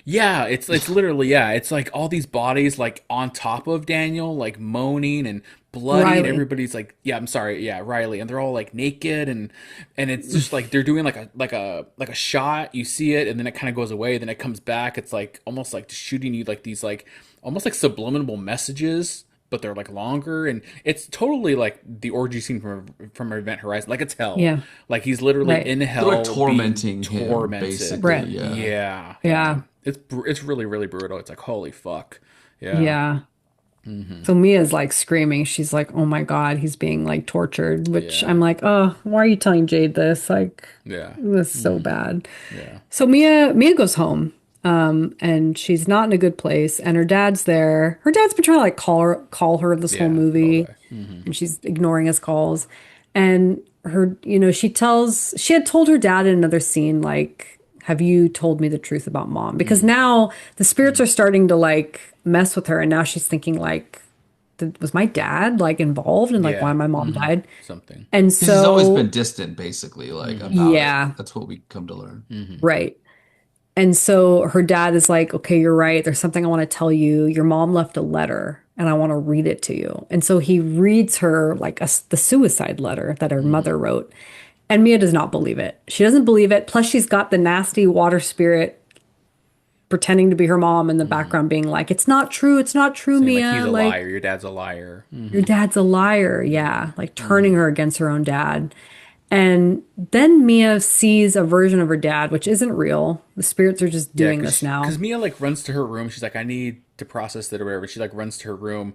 yeah, it's literally it's like all these bodies like on top of Daniel, like moaning and bloody, and Riley. everybody's like, I'm sorry, Riley, and they're all like naked, and it's just like they're doing like a shot. You see it, and then it kind of goes away, then it comes back. It's like almost like shooting you like these like almost like subliminal messages, but they're like longer, and it's totally like the orgy scene from Event Horizon. Like it's hell. Yeah. Like he's literally Right. in They're hell, like tormenting being him, tormented. basically. Right. Yeah. Yeah. It's really really brutal. It's like holy fuck. Yeah. Yeah. So Mia's like screaming. She's like, oh my God, he's being like tortured, which Yeah. I'm like, oh, why are you telling Jade this? Like, Yeah. this is so bad. Yeah. So Mia goes home, and she's not in a good place, and her dad's there. Her dad's been trying to like call her this whole Yeah. movie, Okay. and she's ignoring his calls. And she had told her dad in another scene, like, have you told me the truth about mom? Because now the spirits are starting to like mess with her, and now she's thinking like, was my dad like involved in like Yeah. why my mom died? Something. And 'Cause he's always so been distant, basically, like about Yeah. it. That's what we come to learn. right. And so her dad is like, okay, you're right. There's something I want to tell you. Your mom left a letter and I want to read it to you. And so he reads her like the suicide letter that her mother wrote. And Mia does not believe it. She doesn't believe it. Plus she's got the nasty water spirit pretending to be her mom in the background being like, it's not true, Saying like Mia. he's a Like, liar, your dad's a liar. your dad's a liar. Yeah. Like turning her against her own dad. And then Mia sees a version of her dad, which isn't real. The spirits are just Yeah, doing this now. because Mia like runs to her room. She's like, I need to process it or whatever. She like runs to her room,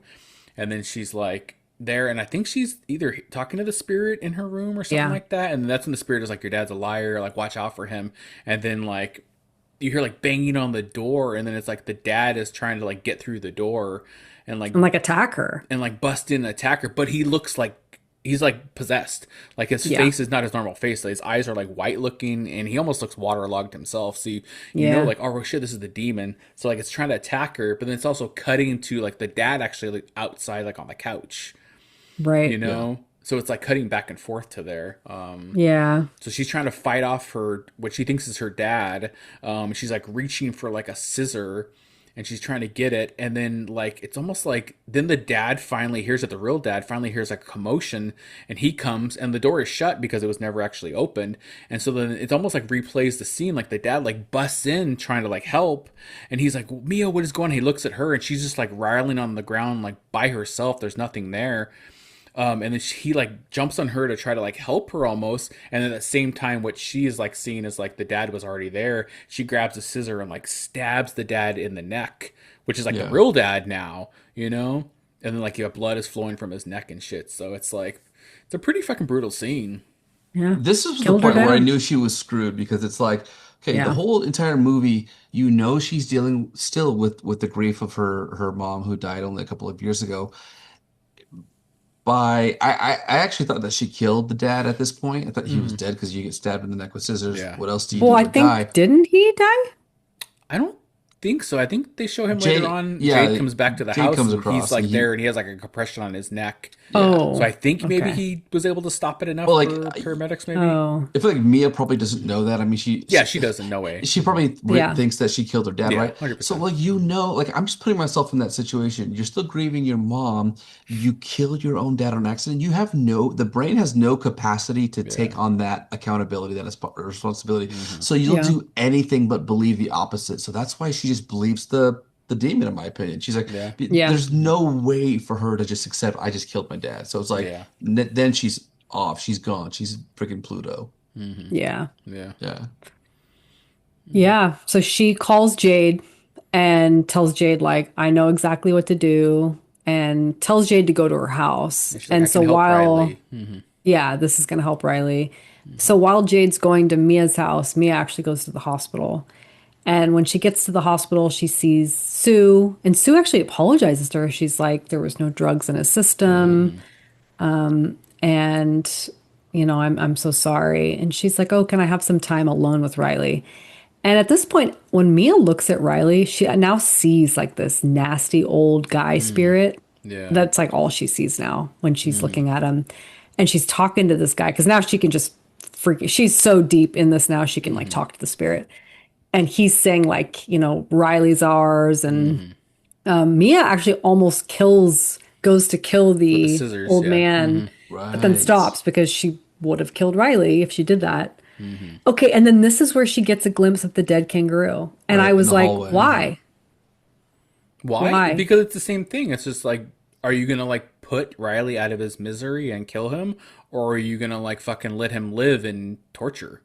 and then she's like there, and I think she's either talking to the spirit in her room or something Yeah. like that. And that's when the spirit is like, your dad's a liar. Like, watch out for him. And then like you hear like banging on the door, and then it's like the dad is trying to like get through the door, And like attack her. and like bust in and attack her, but he looks like he's like possessed. Like his Yeah. face is not his normal face. Like, his eyes are like white looking, and he almost looks waterlogged himself. So you Yeah. know, like, oh shit, this is the demon. So like it's trying to attack her, but then it's also cutting to like the dad actually like outside, like on the couch. Right. You know, so it's like cutting back and forth to there. Yeah. So she's trying to fight off her what she thinks is her dad. She's like reaching for like a scissor, and she's trying to get it, and then like it's almost like then the dad finally hears it. The real dad finally hears like a commotion, and he comes, and the door is shut because it was never actually opened. And so then it's almost like replays the scene, like the dad like busts in trying to like help, and he's like, Mia, what is going on? He looks at her, and she's just like riling on the ground like by herself. There's nothing there. And then he like jumps on her to try to like help her almost. And then at the same time, what she is like seeing is like the dad was already there. She grabs a scissor and like stabs the dad in the neck, which is like the real dad now, you know? And then like blood is flowing from his neck and shit. So it's like, it's a pretty fucking brutal scene. Yeah. This is the Killed her point where I dad. knew she was screwed because it's like, okay, Yeah. the whole entire movie, you know, she's dealing still with the grief of her mom who died only a couple of years ago. I actually thought that she killed the dad at this point. I thought he was dead because you get stabbed in the neck with scissors. Yeah. What else do you Well, do I to die? think, didn't he die? I don't think so. I think they show him Jade- later on. yeah, Jade comes back to the Jade house, comes and across, he's like and he- there, and he has like a compression on his neck. Oh. So I think maybe okay. he was able to stop it enough Well, like, for paramedics, maybe. Oh. I feel like Mia probably doesn't know that. I mean, she doesn't. No way. She probably Yeah. thinks that she killed her dad, Yeah, right? 100%. So, like, you know, like I'm just putting myself in that situation. You're still grieving your mom. You killed your own dad on accident. The brain has no capacity to take on that accountability, that responsibility. So you'll Yeah. do anything but believe the opposite. So that's why she just believes the demon, in my opinion. She's like, Yeah. there's no way for her to just accept I just killed my dad. So it's like, Yeah. then she's off. She's gone. She's freaking Pluto. Yeah. Yeah. Yeah. Yeah. So she calls Jade and tells Jade, like, I know exactly what to do, and tells Jade to go to her house. She's like, And I so can help while, Riley. yeah, this is going to help Riley. So while Jade's going to Mia's house, Mia actually goes to the hospital. And when she gets to the hospital, she sees Sue, and Sue actually apologizes to her. She's like, there was no drugs in his system. And, you know, I'm so sorry. And she's like, oh, can I have some time alone with Riley? And at this point, when Mia looks at Riley, she now sees like this nasty old guy spirit. Yeah. That's like all she sees now when she's looking at him. And she's talking to this guy because now she can just she's so deep in this now, she can like talk to the spirit. And he's saying like, you know, Riley's ours. And Mia actually almost goes to kill the scissors, old yeah. man, but then Right. stops because she would have killed Riley if she did that. Okay, and then this is where she gets a glimpse of the dead kangaroo. And Right, I in was the like, hallway. why? Why? Because it's the same thing. It's just like, are you gonna like put Riley out of his misery and kill him, or are you gonna like fucking let him live in torture?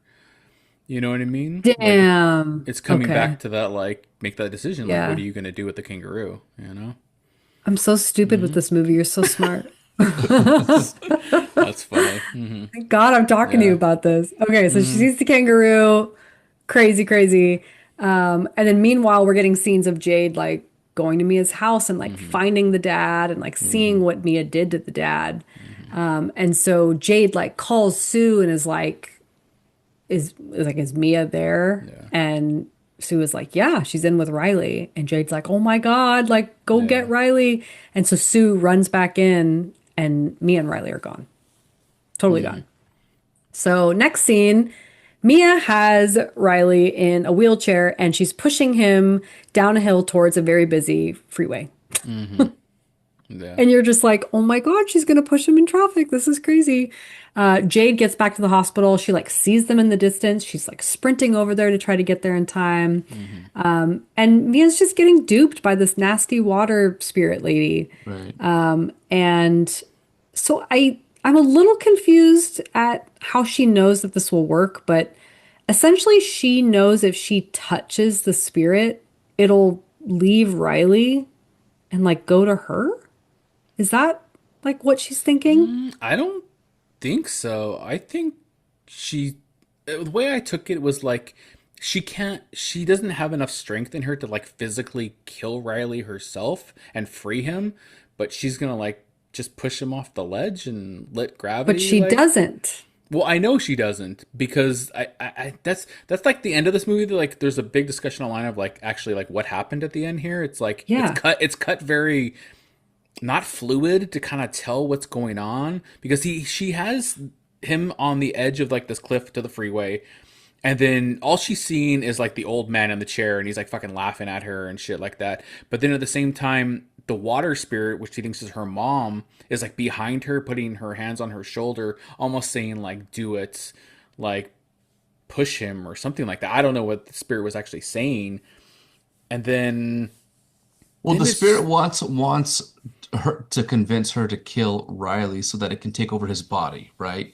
You know what I mean? Like, Damn. it's coming Okay. back to that, like, make that decision. Like, Yeah. what are you gonna do with the kangaroo? You know? I'm so stupid with this movie. You're so smart. That's funny. Thank God I'm talking to you about this. Okay, so she sees the kangaroo. Crazy, crazy. And then meanwhile, we're getting scenes of Jade like going to Mia's house and like finding the dad and like seeing what Mia did to the dad. And so Jade like calls Sue and is like, is Mia there? Yeah. And Sue is like, yeah, she's in with Riley. And Jade's like, oh my God, like go get Riley. And so Sue runs back in and Mia and Riley are gone. Totally gone. So next scene, Mia has Riley in a wheelchair and she's pushing him down a hill towards a very busy freeway. Yeah. And you're just like, oh my God, she's gonna push him in traffic. This is crazy. Jade gets back to the hospital. She like sees them in the distance. She's like sprinting over there to try to get there in time. Hmm. And Mia's just getting duped by this nasty water spirit lady. Right. And so I'm a little confused at how she knows that this will work, but essentially she knows if she touches the spirit, it'll leave Riley and like go to her. Is that like what she's thinking? I don't think so. I think she, the way I took it was like, she doesn't have enough strength in her to like physically kill Riley herself and free him, but she's gonna like just push him off the ledge and let But gravity she like. doesn't. Well, I know she doesn't because that's like the end of this movie. Like, there's a big discussion online of like actually like what happened at the end here. It's like Yeah. it's cut very not fluid to kind of tell what's going on because she has him on the edge of like this cliff to the freeway, and then all she's seeing is like the old man in the chair, and he's like fucking laughing at her and shit like that. But then at the same time, the water spirit, which she thinks is her mom, is like behind her, putting her hands on her shoulder, almost saying like, "Do it," like push him or something like that. I don't know what the spirit was actually saying. And Well, then the it's spirit wants her to convince her to kill Riley so that it can take over his body, right?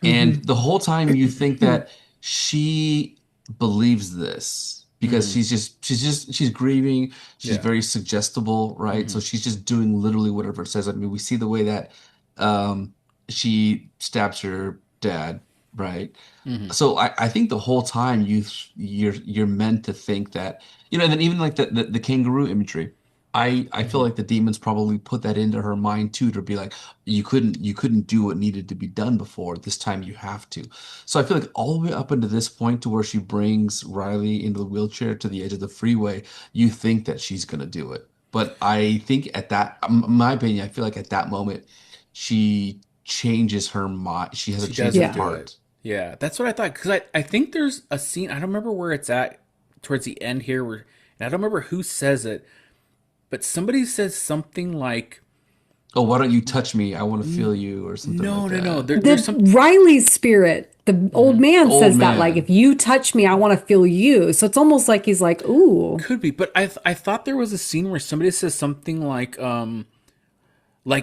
And Hmm. the whole time you think that she believes this because mhm, she's grieving, she's yeah. very suggestible, right? So Hmm. she's just doing literally whatever it says. I mean, we see the way that um she stabs her dad, right? Hmm. So I think the whole time you're meant to think that, and then even like the kangaroo imagery, I feel Hmm. like the demons probably put that into her mind too, to be like, you couldn't do what needed to be done before. This time you have to. So I feel like all the way up into this point to where she brings Riley into the wheelchair to the edge of the freeway, you think that she's gonna do it. But I think at that, my opinion, I feel like at that moment, she changes her mind. She has a She change of doesn't Yeah. do it. heart. Yeah, that's what I thought. Because I think there's a scene, I don't remember where it's at towards the end here, where, and I don't remember who says it, but somebody says something like, Oh, why don't you touch me? I want to feel you, or something like no, no, no. that. There's The some, Riley's spirit, the old The man old says that, like, if man. you touch me, I want to feel you. So it's almost like he's like, ooh, could be, but I thought there was a scene where somebody says something like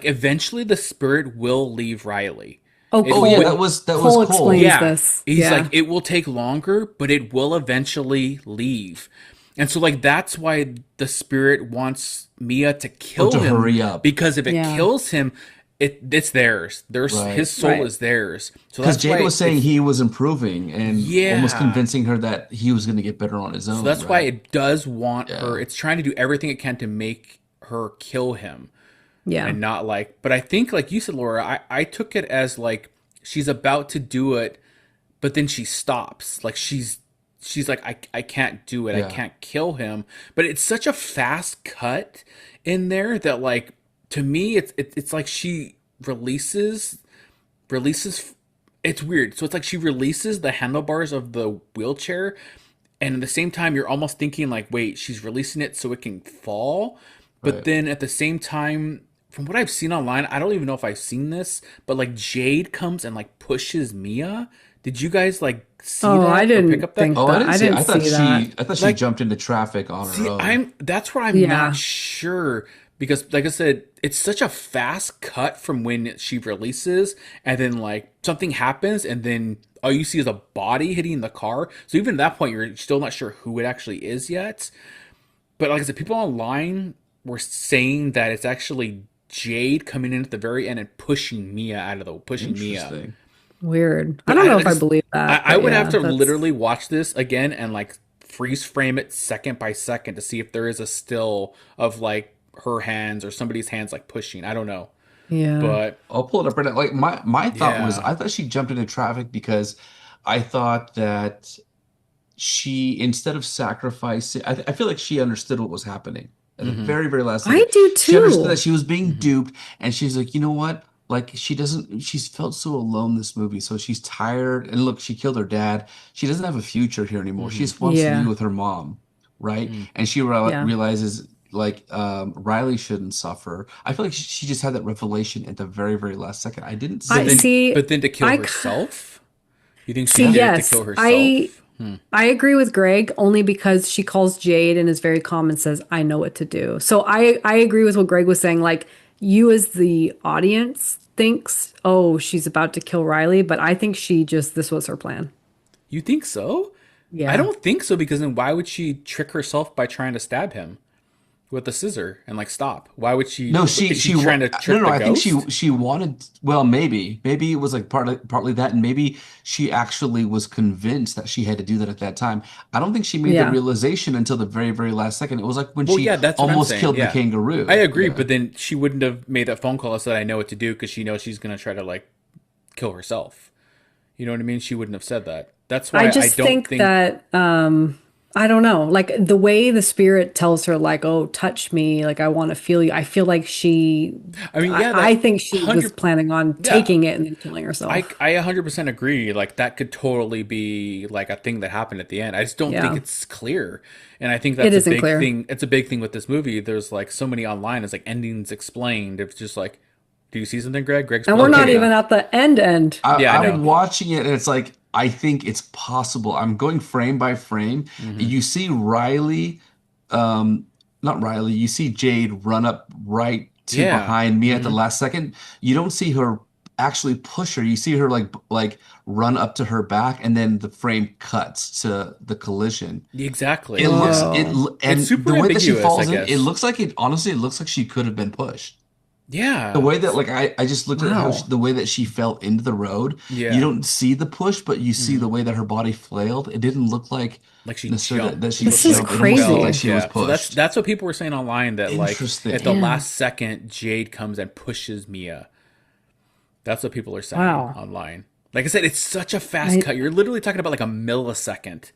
eventually the spirit will leave Riley. oh, It Oh yeah, wi- Cole. that was Cole Cole. explains Yeah. this. He's like, Yeah. it will take longer, but it will eventually leave. And so, like, that's why the spirit wants Mia to Oh, kill to him, hurry up. because if it Yeah. kills him, it's theirs. His Right. soul Right. is theirs. So Because that's Jade why was saying he was improving and almost yeah. convincing her that he was going to get better on his So own, that's why right? it does want her. Yeah. It's trying to do everything it can to make her kill him Yeah. and not like. But I think, like you said, Laura, I took it as like she's about to do it, but then she stops. Like she's like, I can't do it. I Yeah. can't kill him. But it's such a fast cut in there that, like, to me it's like she releases. It's weird. So it's like she releases the handlebars of the wheelchair, and at the same time you're almost thinking like, wait, she's releasing it so it can fall. But Right. then at the same time, from what I've seen online, I don't even know if I've seen this, but like Jade comes and like pushes Mia. Did you guys like see Oh, I that or pick didn't up that? think Oh, I that. didn't I see. didn't see that. I thought she Like, jumped into traffic on her see, own. that's where I'm not Yeah. sure, because like I said, it's such a fast cut from when she releases and then like something happens and then all you see is a body hitting the car. So even at that point you're still not sure who it actually is yet. But like I said, people online were saying that it's actually Jade coming in at the very end and pushing Mia. Interesting. Weird. I But don't I know if I just believe that, I but would have yeah, to that's literally watch this again and like freeze frame it second by second to see if there is a still of like her hands or somebody's hands like pushing. I don't know. yeah. But I'll pull it up right now. Like my thought was, yeah. I thought she jumped into traffic because I thought that she, instead of sacrificing, I feel like she understood what was happening at the Hmm. very, very last I second. do She understood that too. she was being Hmm. duped, and she's like, you know what? Like she's felt so alone this movie, so she's tired. And look, she killed her dad. She doesn't have a future here anymore. She Hmm. just wants to be Yeah. with her mom, right? Hmm. And she Yeah. realizes. like Riley shouldn't suffer. I feel like she just had that revelation at the very, very last second. I didn't I see. see. But then to kill I herself? You think she see. did it to Yes, kill herself? I agree with Greg only because she calls Jade and is very calm and says, "I know what to do." So I agree with what Greg was saying. Like you as the audience thinks, "Oh, she's about to kill Riley," but I think she just this was her plan. You think so? I Yeah. don't think so because then why would she trick herself by trying to stab him with a scissor and like stop? Why would she? No, Is she trying to no, trick no, the I think ghost? she wanted, well, maybe it was like partly that, and maybe she actually was convinced that she had to do that at that time. I don't think she made the Yeah. realization until the very, very last second. It was like when Well, she yeah, that's what I'm almost saying. killed the Yeah, I kangaroo. agree, Yeah. but then she wouldn't have made that phone call and said, "I know what to do," because she knows she's gonna try to like kill herself. You know what I mean? She wouldn't have said that. That's I why I just don't think think. that I don't know, like the way the spirit tells her, like, "Oh, touch me, like I want to feel you." I feel like I mean, yeah, I that think she was 100. planning on Yeah, taking it and then killing herself. I 100% agree. Like that could totally be like a thing that happened at the end. I just don't think Yeah, it's clear, and I think it that's a isn't big clear, thing. It's a big thing with this movie. There's like so many online. It's like endings explained. It's just like, do you see something, Greg? Greg's and we're probably not Okay. even yeah, at the end. yeah. I know. I'm watching it and it's like I think it's possible. I'm going frame by frame. Hmm. You see Riley, um, not Riley, you see Jade run up right to Yeah. behind me at the Hmm. last second. You don't see her actually push her. You see her like run up to her back and then the frame cuts to the collision. It Exactly. looks Yeah. it Whoa. It's and the super way that she ambiguous, I falls in, it guess. looks like it honestly it looks like she could have been pushed. The Yeah. way that like I just looked at how Wow. the way that she fell into the road. You Yeah. don't see the push, but you see the Hmm. way that her body flailed. It didn't look like Like she necessarily that jumped. It she This looked is like jumped. It she almost looked fell. like crazy. she was Yeah. So pushed. that's what people were saying online that like at the Interesting. Yeah. last second Jade comes and pushes Mia. That's what people are saying Wow. online. Like I said, it's such a fast I cut. You're literally talking about like a millisecond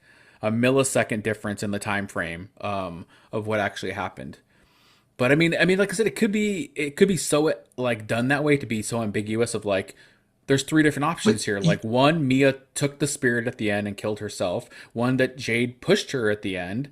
difference in the time frame of what actually happened. But I mean, like I said, it could be so like done that way to be so ambiguous of like, there's three different But options here. Like one, Mia took the spirit at the end and killed herself. One that Jade pushed her at the end,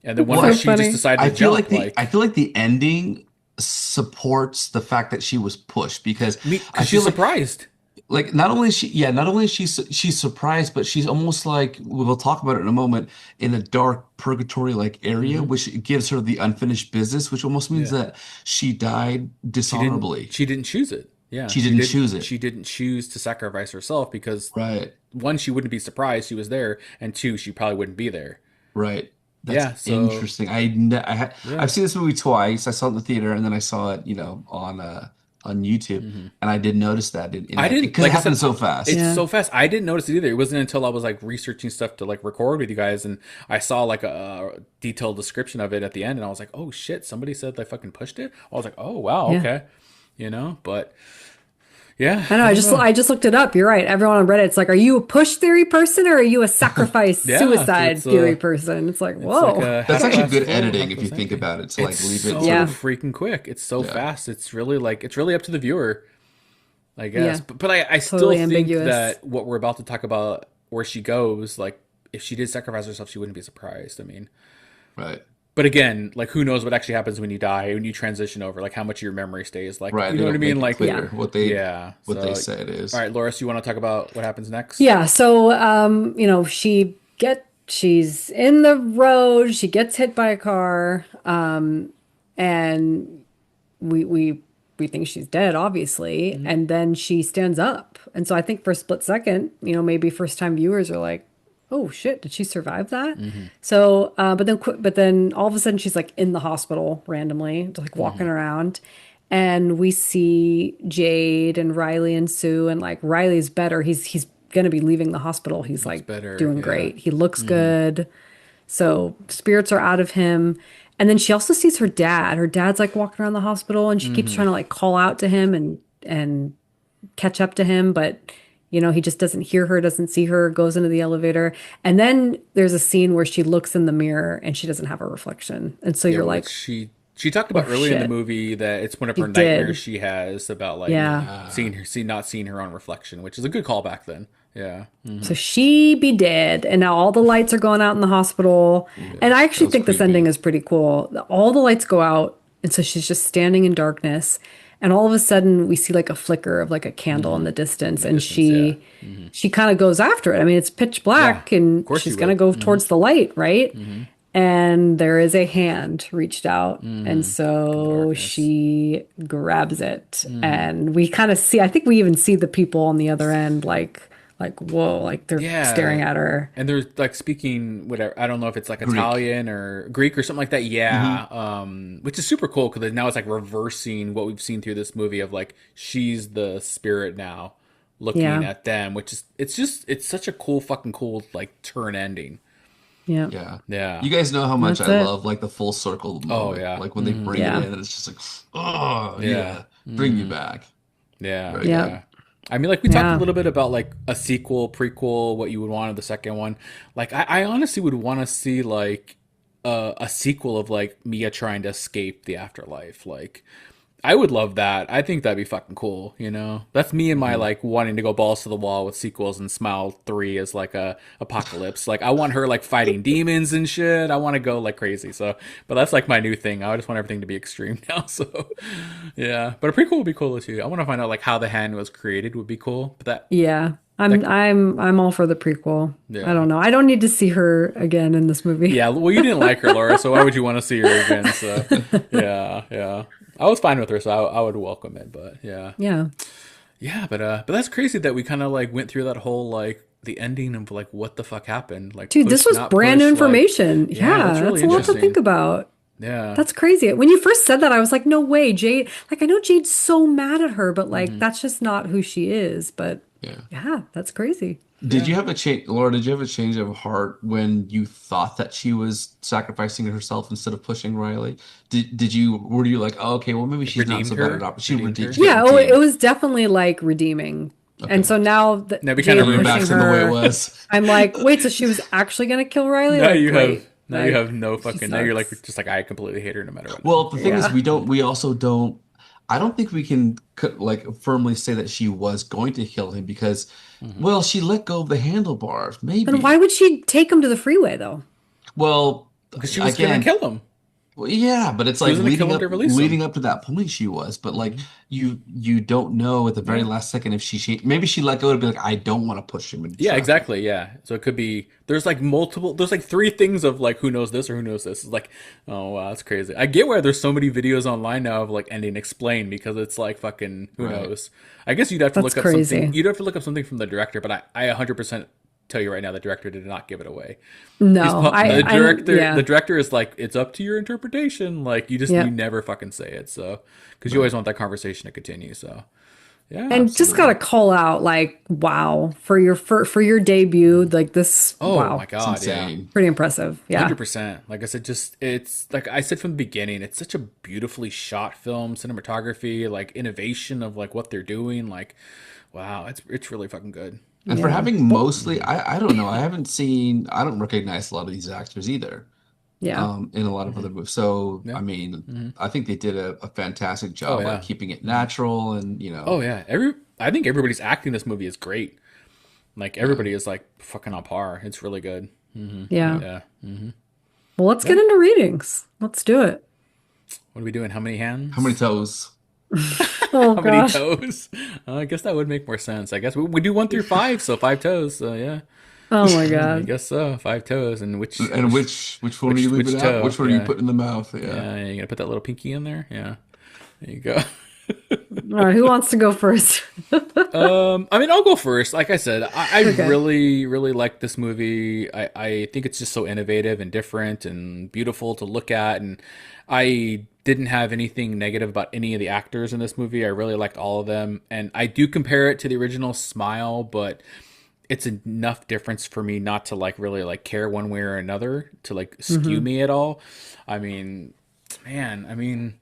and then one what where so she just funny. decided I to feel like jump. the I Like feel like the ending supports the fact that she was pushed because me, I because feel she's surprised. like not only is she yeah not only is she's surprised but she's almost like we'll talk about it in a moment in a dark purgatory like area Hmm. which gives her the unfinished business which almost means Yeah. that she died dishonorably. She didn't choose it. Yeah, She didn't choose it. she didn't choose to sacrifice herself because Right, one, she wouldn't be surprised she was there, and two, she probably wouldn't be there. right. That's Yeah, so interesting. yeah. I've seen this movie twice. I saw it in the theater and then I saw it on YouTube Hmm. and I did notice that I didn't because it like I said happened so fast. it's Yeah. so fast. I didn't notice it either. It wasn't until I was like researching stuff to like record with you guys and I saw like a detailed description of it at the end and I was like, "Oh shit, somebody said they fucking pushed it." I was like, "Oh wow, Yeah. okay." You know, but yeah, I know. I don't know. I just looked it up. You're right. Everyone on Reddit's like, "Are you a push theory person or are you a sacrifice Yeah, suicide theory person?" It's like, it's like whoa. a That's half actually glass good full, editing half if glass you think empty. about it to It's like leave it so Yeah. to freaking quick. It's so yeah. fast. It's really like it's really up to the viewer, I guess. Yeah. But I still Totally think ambiguous. that what we're about to talk about, where she goes, like if she did sacrifice herself, she wouldn't be surprised. I mean, Right. but again, like who knows what actually happens when you die, when you transition over, like how much of your memory stays, like Right. you They know what I don't mean? make it Like clear Yeah. yeah. what So they say it all is. right, Laura, so you want to talk about what happens next? Yeah. So, she's in the road. She gets hit by a car. And we think she's dead, obviously. Mhm. And then she stands up. And so I think for a split second, maybe first time viewers are like, "Oh shit, did she survive that?" Mhm. So, but then all of a sudden she's like in the hospital randomly, just like walking Mhm. around. And we see Jade and Riley and Sue, and like Riley's better. He's gonna be leaving the hospital. He's Looks like better. doing Yeah. great. He looks Mhm. good. So spirits are out of him. And then she also sees her dad. Her dad's like walking around the hospital and she keeps Mhm. trying to like call out to him and catch up to him, but he just doesn't hear her, doesn't see her, goes into the elevator. And then there's a scene where she looks in the mirror and she doesn't have a reflection. And so Yeah, you're which like, she She talked about early in the shit. movie that it's one of She her nightmares did. she has about like Yeah. not seeing her own reflection, which is a good callback then. Yeah. So she be dead, and now all the lights are going out in the hospital. Yeah, And I that actually was think this ending creepy. is pretty cool. All the lights go out, and so she's just standing in darkness. And all of a sudden, we see like a flicker of like a candle in the In distance, the and distance, yeah. she kind of goes after it. I mean, it's pitch Yeah. black, Of and course she she's gonna would. go towards the light, right? And there is a hand reached out, and so Darkness. she grabs it, and we kind of see. I think we even see the people on the other end, like whoa, like they're staring Yeah. at her. And they're like speaking whatever. I don't know if it's like Greek. Italian or Greek or something like that. Yeah. Hmm. Which is super cool because now it's like reversing what we've seen through this movie of like she's the spirit now looking Yeah, at them, which is it's such a cool fucking cool like turn ending. yeah, Yeah. Yeah. You guys know how much that's I it. love like the full circle Oh moment. yeah. Like when they bring it in Yeah, and it's just like, oh Yeah. yeah, bring me back. Yeah, Very good. yeah, yeah. I mean, like we talked a yeah. little bit about like a sequel, prequel, what you would want of the second one. Like I honestly would want to see like a sequel of like Mia trying to escape the afterlife. Like I would love that. I think that'd be fucking cool, you know? That's me and my Hmm. like wanting to go balls to the wall with sequels and Smile 3 as like a apocalypse. Like I want her like fighting demons and shit. I want to go like crazy. So, but that's like my new thing. I just want everything to be extreme now. So, yeah. But a prequel would be cool too. I want to find out like how the hand was created would be cool. But Yeah. that I'm all for the prequel. I yeah. don't know. I don't need to see her again in this movie. Yeah, well, you didn't like her, Laura, so why would you want to see her again? So, yeah, yeah. I was fine with her, so I would welcome it, but yeah. Yeah. Yeah, but that's crazy that we kind of like went through that whole like the ending of like what the fuck happened, like Dude, this push was not brand new push, like information. yeah, that's Yeah, really that's a lot to interesting. think about. Yeah. That's crazy. When you first said that, I was like, no way, Jade. Like, I know Jade's so mad at her, but like, Hmm. that's just not who she is. But Yeah. yeah, that's crazy. Did Yeah. you have a change, Laura? Did you have a change of heart when you thought that she was sacrificing herself instead of pushing Riley? Did you were you like, oh, okay, well maybe It she's not redeemed so bad at her. op she Redeemed redeemed her. she got Yeah, oh, it redeemed. was definitely like redeeming. And Okay. so now Now that we kind of Jade Going ruined back pushing to the way it her, was. I'm like, wait, so she was actually gonna kill Riley? now Like, you have great. now you Like, have no she fucking now you're like sucks. just like I completely hate her no matter what now. Well, the thing is, Yeah. we also don't, I don't think we can like firmly say that she was going to kill him because, Hmm. well, she let go of the handlebars, Then why maybe. would she take him to the freeway though? Well, Because she was gonna again, kill him. well, yeah, but it's She like was gonna kill him to release him. leading up to that point she was, but like Hmm. you don't know at the very Yeah. last second if she maybe she let go to be like, I don't want to push him into Yeah, traffic. exactly. Yeah. So it could be there's like multiple there's like three things of like who knows this or who knows this. It's like, oh wow, that's crazy. I get why there's so many videos online now of like ending explained because it's like fucking who Right. knows. I guess you'd have to That's look up something crazy. you'd have to look up something from the director, but I 100% tell you right now the director did not give it away. No, The yeah, director is like it's up to your interpretation. Like you yeah. never fucking say it. So because you Right. always want that conversation to continue. So yeah. And just gotta Absolutely. call out, like, wow, for your debut, like this, Oh my wow, It's God. Yeah. insane. pretty impressive. Yeah, 100%. Like I said, just it's like I said from the beginning, it's such a beautifully shot film, cinematography, like innovation of like what they're doing. Like, wow, it's really fucking good. And for yeah, having well, mostly, I don't know, I don't recognize a lot of these actors either. yeah, In a lot of other movies. So, Yeah. I mean, Hmm. I think they did a fantastic Oh job, like yeah. keeping it Hmm. natural and, Oh yeah. I think everybody's acting in this movie is great. Like yeah, everybody is like fucking on par. It's really good. Hmm. yeah. yeah. Yeah. Hmm. Well, let's Yeah. get into readings. Let's do it. What are we doing? How many How many hands? toes? Oh How many gosh. toes? I guess that would make more sense. I guess we do 1 through 5, so 5 toes. So yeah. Oh my I God. guess so. 5 toes, and And which one are you leaving which out? toe? Which one are you Yeah, putting in the mouth? Yeah. yeah. You gonna put that little pinky in there? Yeah. There you go. All right, who wants to go first? I mean, I'll go first. Like I said, I Okay. really, really like this movie. I think it's just so innovative and different and beautiful to look at. And I didn't have anything negative about any of the actors in this movie. I really liked all of them. And I do compare it to the original Smile, but it's enough difference for me not to like really like care one way or another to like skew Hmm. me at all. I mean, man, I mean,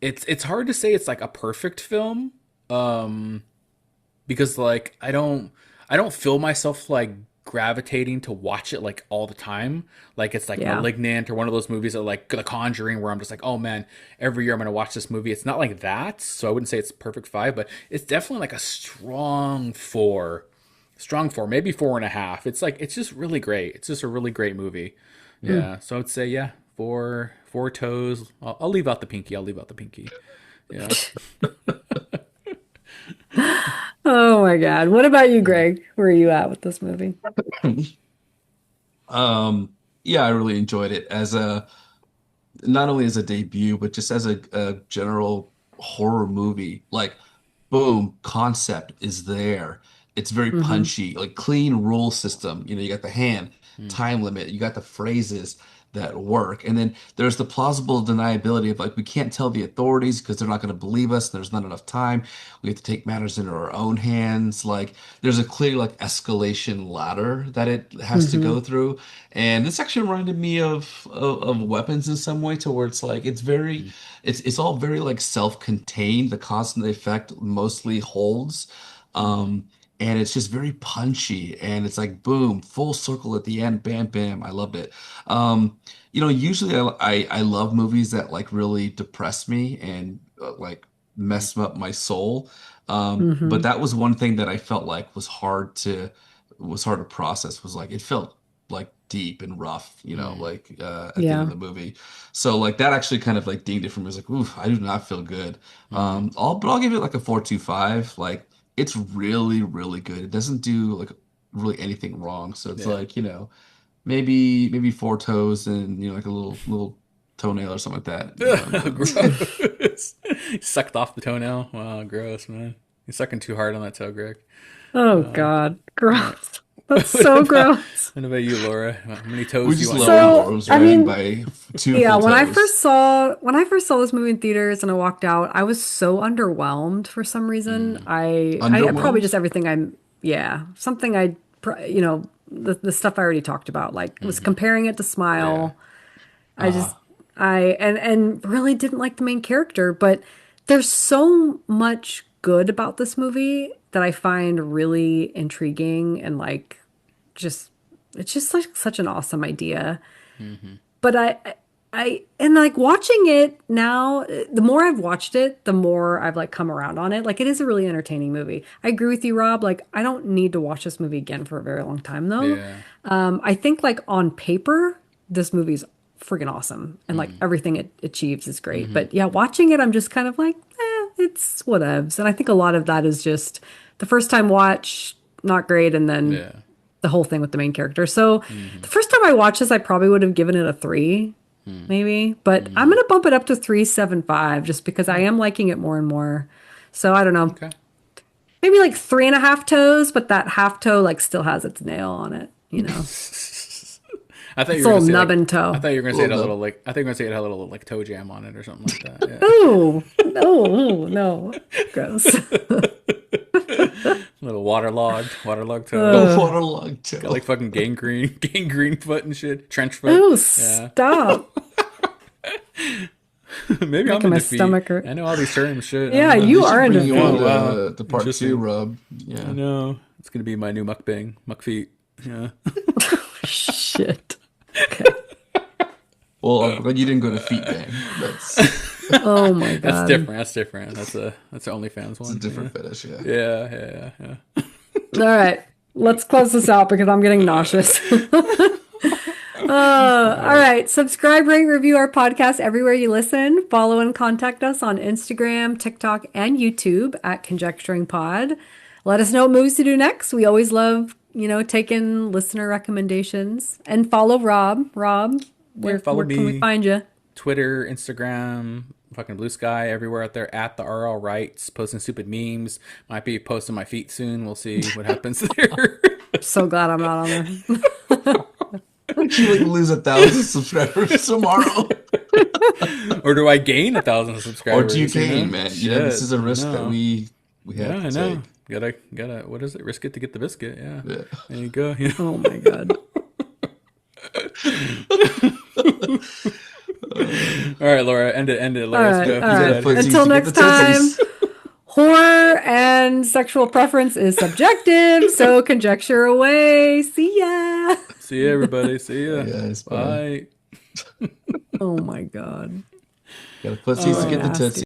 it's hard to say it's like a perfect film. Because like I don't feel myself like gravitating to watch it like all the time. Like it's like Yeah. Malignant or one of those movies that like The Conjuring where I'm just like, oh man, every year I'm gonna watch this movie. It's not like that, so I wouldn't say it's perfect 5, but it's definitely like a strong 4. Strong 4, maybe 4.5. It's like it's just really great. It's just a really great movie. Yeah. So I'd say yeah, 4 toes. I'll leave out the pinky. Yeah. Oh my God. What about you, Greg? Where are you at with this movie? Yeah, I really enjoyed it as a not only as a debut, but just as a general horror movie. Like, boom, concept is there. It's very Mm-hmm. punchy, like clean rule system. You know, you got the hand, time limit, you got the phrases that work. And then there's the plausible deniability of like, we can't tell the authorities because they're not going to believe us. There's not enough time. We have to take matters into our own hands. Like, there's a clear like escalation ladder that it has to Mm-hmm. go through. And this actually reminded me of weapons in some way to where it's like it's very it's all very like self-contained. The cause and the effect mostly holds. Um and it's just very punchy and it's like boom, full circle at the end, bam, bam. I loved it. Usually I love movies that like really depress me and like mess up my soul. But Mm-hmm. that was one thing that I felt like was hard to process was like it felt like deep and rough, like at the end of Yeah. the movie. So like that actually kind of like dinged it for me. I was like, ooh, I do not feel good. Mm-hmm. But I'll give it like a 4.25. Like it's really, really good. It doesn't do like really anything wrong. So it's Yeah. like, maybe 4 toes and like a little toenail or something like that. Gross. Sucked off the toenail. Wow, gross, man. You're sucking too hard on that toe, Greg. Oh Uh, God. yeah. Gross. That's what so about gross. what about you, Laura? How many We toes do you just want lowered down? So, Laura's I rank mean, by two yeah, full when I toes. first saw when I first saw this movie in theaters and I walked out, I was so underwhelmed for some reason. Mm, I probably Underwhelmed? just everything I'm yeah, something I the stuff I already talked about, like was mm-hmm. comparing it to Yeah. Smile. I Uh, just and really didn't like the main character, but there's so much good about this movie that I find really intriguing and like just it's just like such an awesome idea. Mm-hmm. But and like watching it now, the more I've watched it, the more I've like come around on it. Like it is a really entertaining movie. I agree with you, Rob. Like I don't need to watch this movie again for a very long time though. Yeah. I think like on paper, this movie's freaking awesome and like Mm, everything it achieves is great. mm-hmm. But yeah, watching it, I'm just kind of like, it's whatevs. And I think a lot of that is just the first time watch, not great, and then Yeah. the whole thing with the main character. So Mm-hmm. the first time I watched this, I probably would have given it a 3, maybe. But I'm Mm-hmm. gonna bump it up to 3.75 just because I am liking it more and more. So I don't know. Okay. Maybe like 3.5 toes, but that half toe like still has its nail on it, you know. I thought you It's were a gonna little say nubbin like I toe. thought you were gonna say it well, had a no. little like I think you were gonna say it had a little like toe jam on it or something like that. Oh, no, no. Gross. Yeah. Little waterlogged toe. No Uh, waterlogged Got toe. like fucking gangrene foot and shit. Trench foot. oh, Yeah. stop. Maybe I'm Making in my defeat. stomach hurt. I know all these terms shit. I Yeah, don't know. They you are should in bring you Oh on defeat. wow. to part 2, Interesting. Rob. I Yeah. know. It's gonna be my new mukbang. Muck feet. Yeah. Shit. Okay. Well, I'm glad you didn't go to Feet Bang. Oh my That's God. different. That's different. That's the OnlyFans It's a one. different fetish, yeah. Yeah. Yeah. Yeah. Yeah. All right. Let's close this out because I'm getting nauseous. All right. Subscribe, rate, review our podcast everywhere you listen. Follow and contact us on Instagram, TikTok, and YouTube at Conjecturing Pod. Let us know what movies to do next. We always love, taking listener recommendations. And follow Rob. Rob, Yeah. where Follow can we me. find you? Twitter, Instagram, fucking Blue Sky, everywhere out there at the RL Rights, posting stupid memes. Might be posting my feet soon. We'll see what happens there. So glad I'm not on there. You like lose 1,000 subscribers tomorrow. Or do I gain 1,000 Or subscribers? do you know? gain, man? This is a Shit, risk I that know. we Yeah, have I to know. take. Gotta. What is it? Risk it to get the biscuit. Yeah. Yeah. There you go. Oh my God. All right, Laura. End it. All Laura, let's right. go. All Get right. out of here. Footsies Until to get next the time. tootsies. Horror and sexual preference is subjective, so conjecture away. See ya. See you, everybody. See Bye, ya. guys. Bye. Bye. Oh my God. Got to pussies So to get the nasty. tootsies.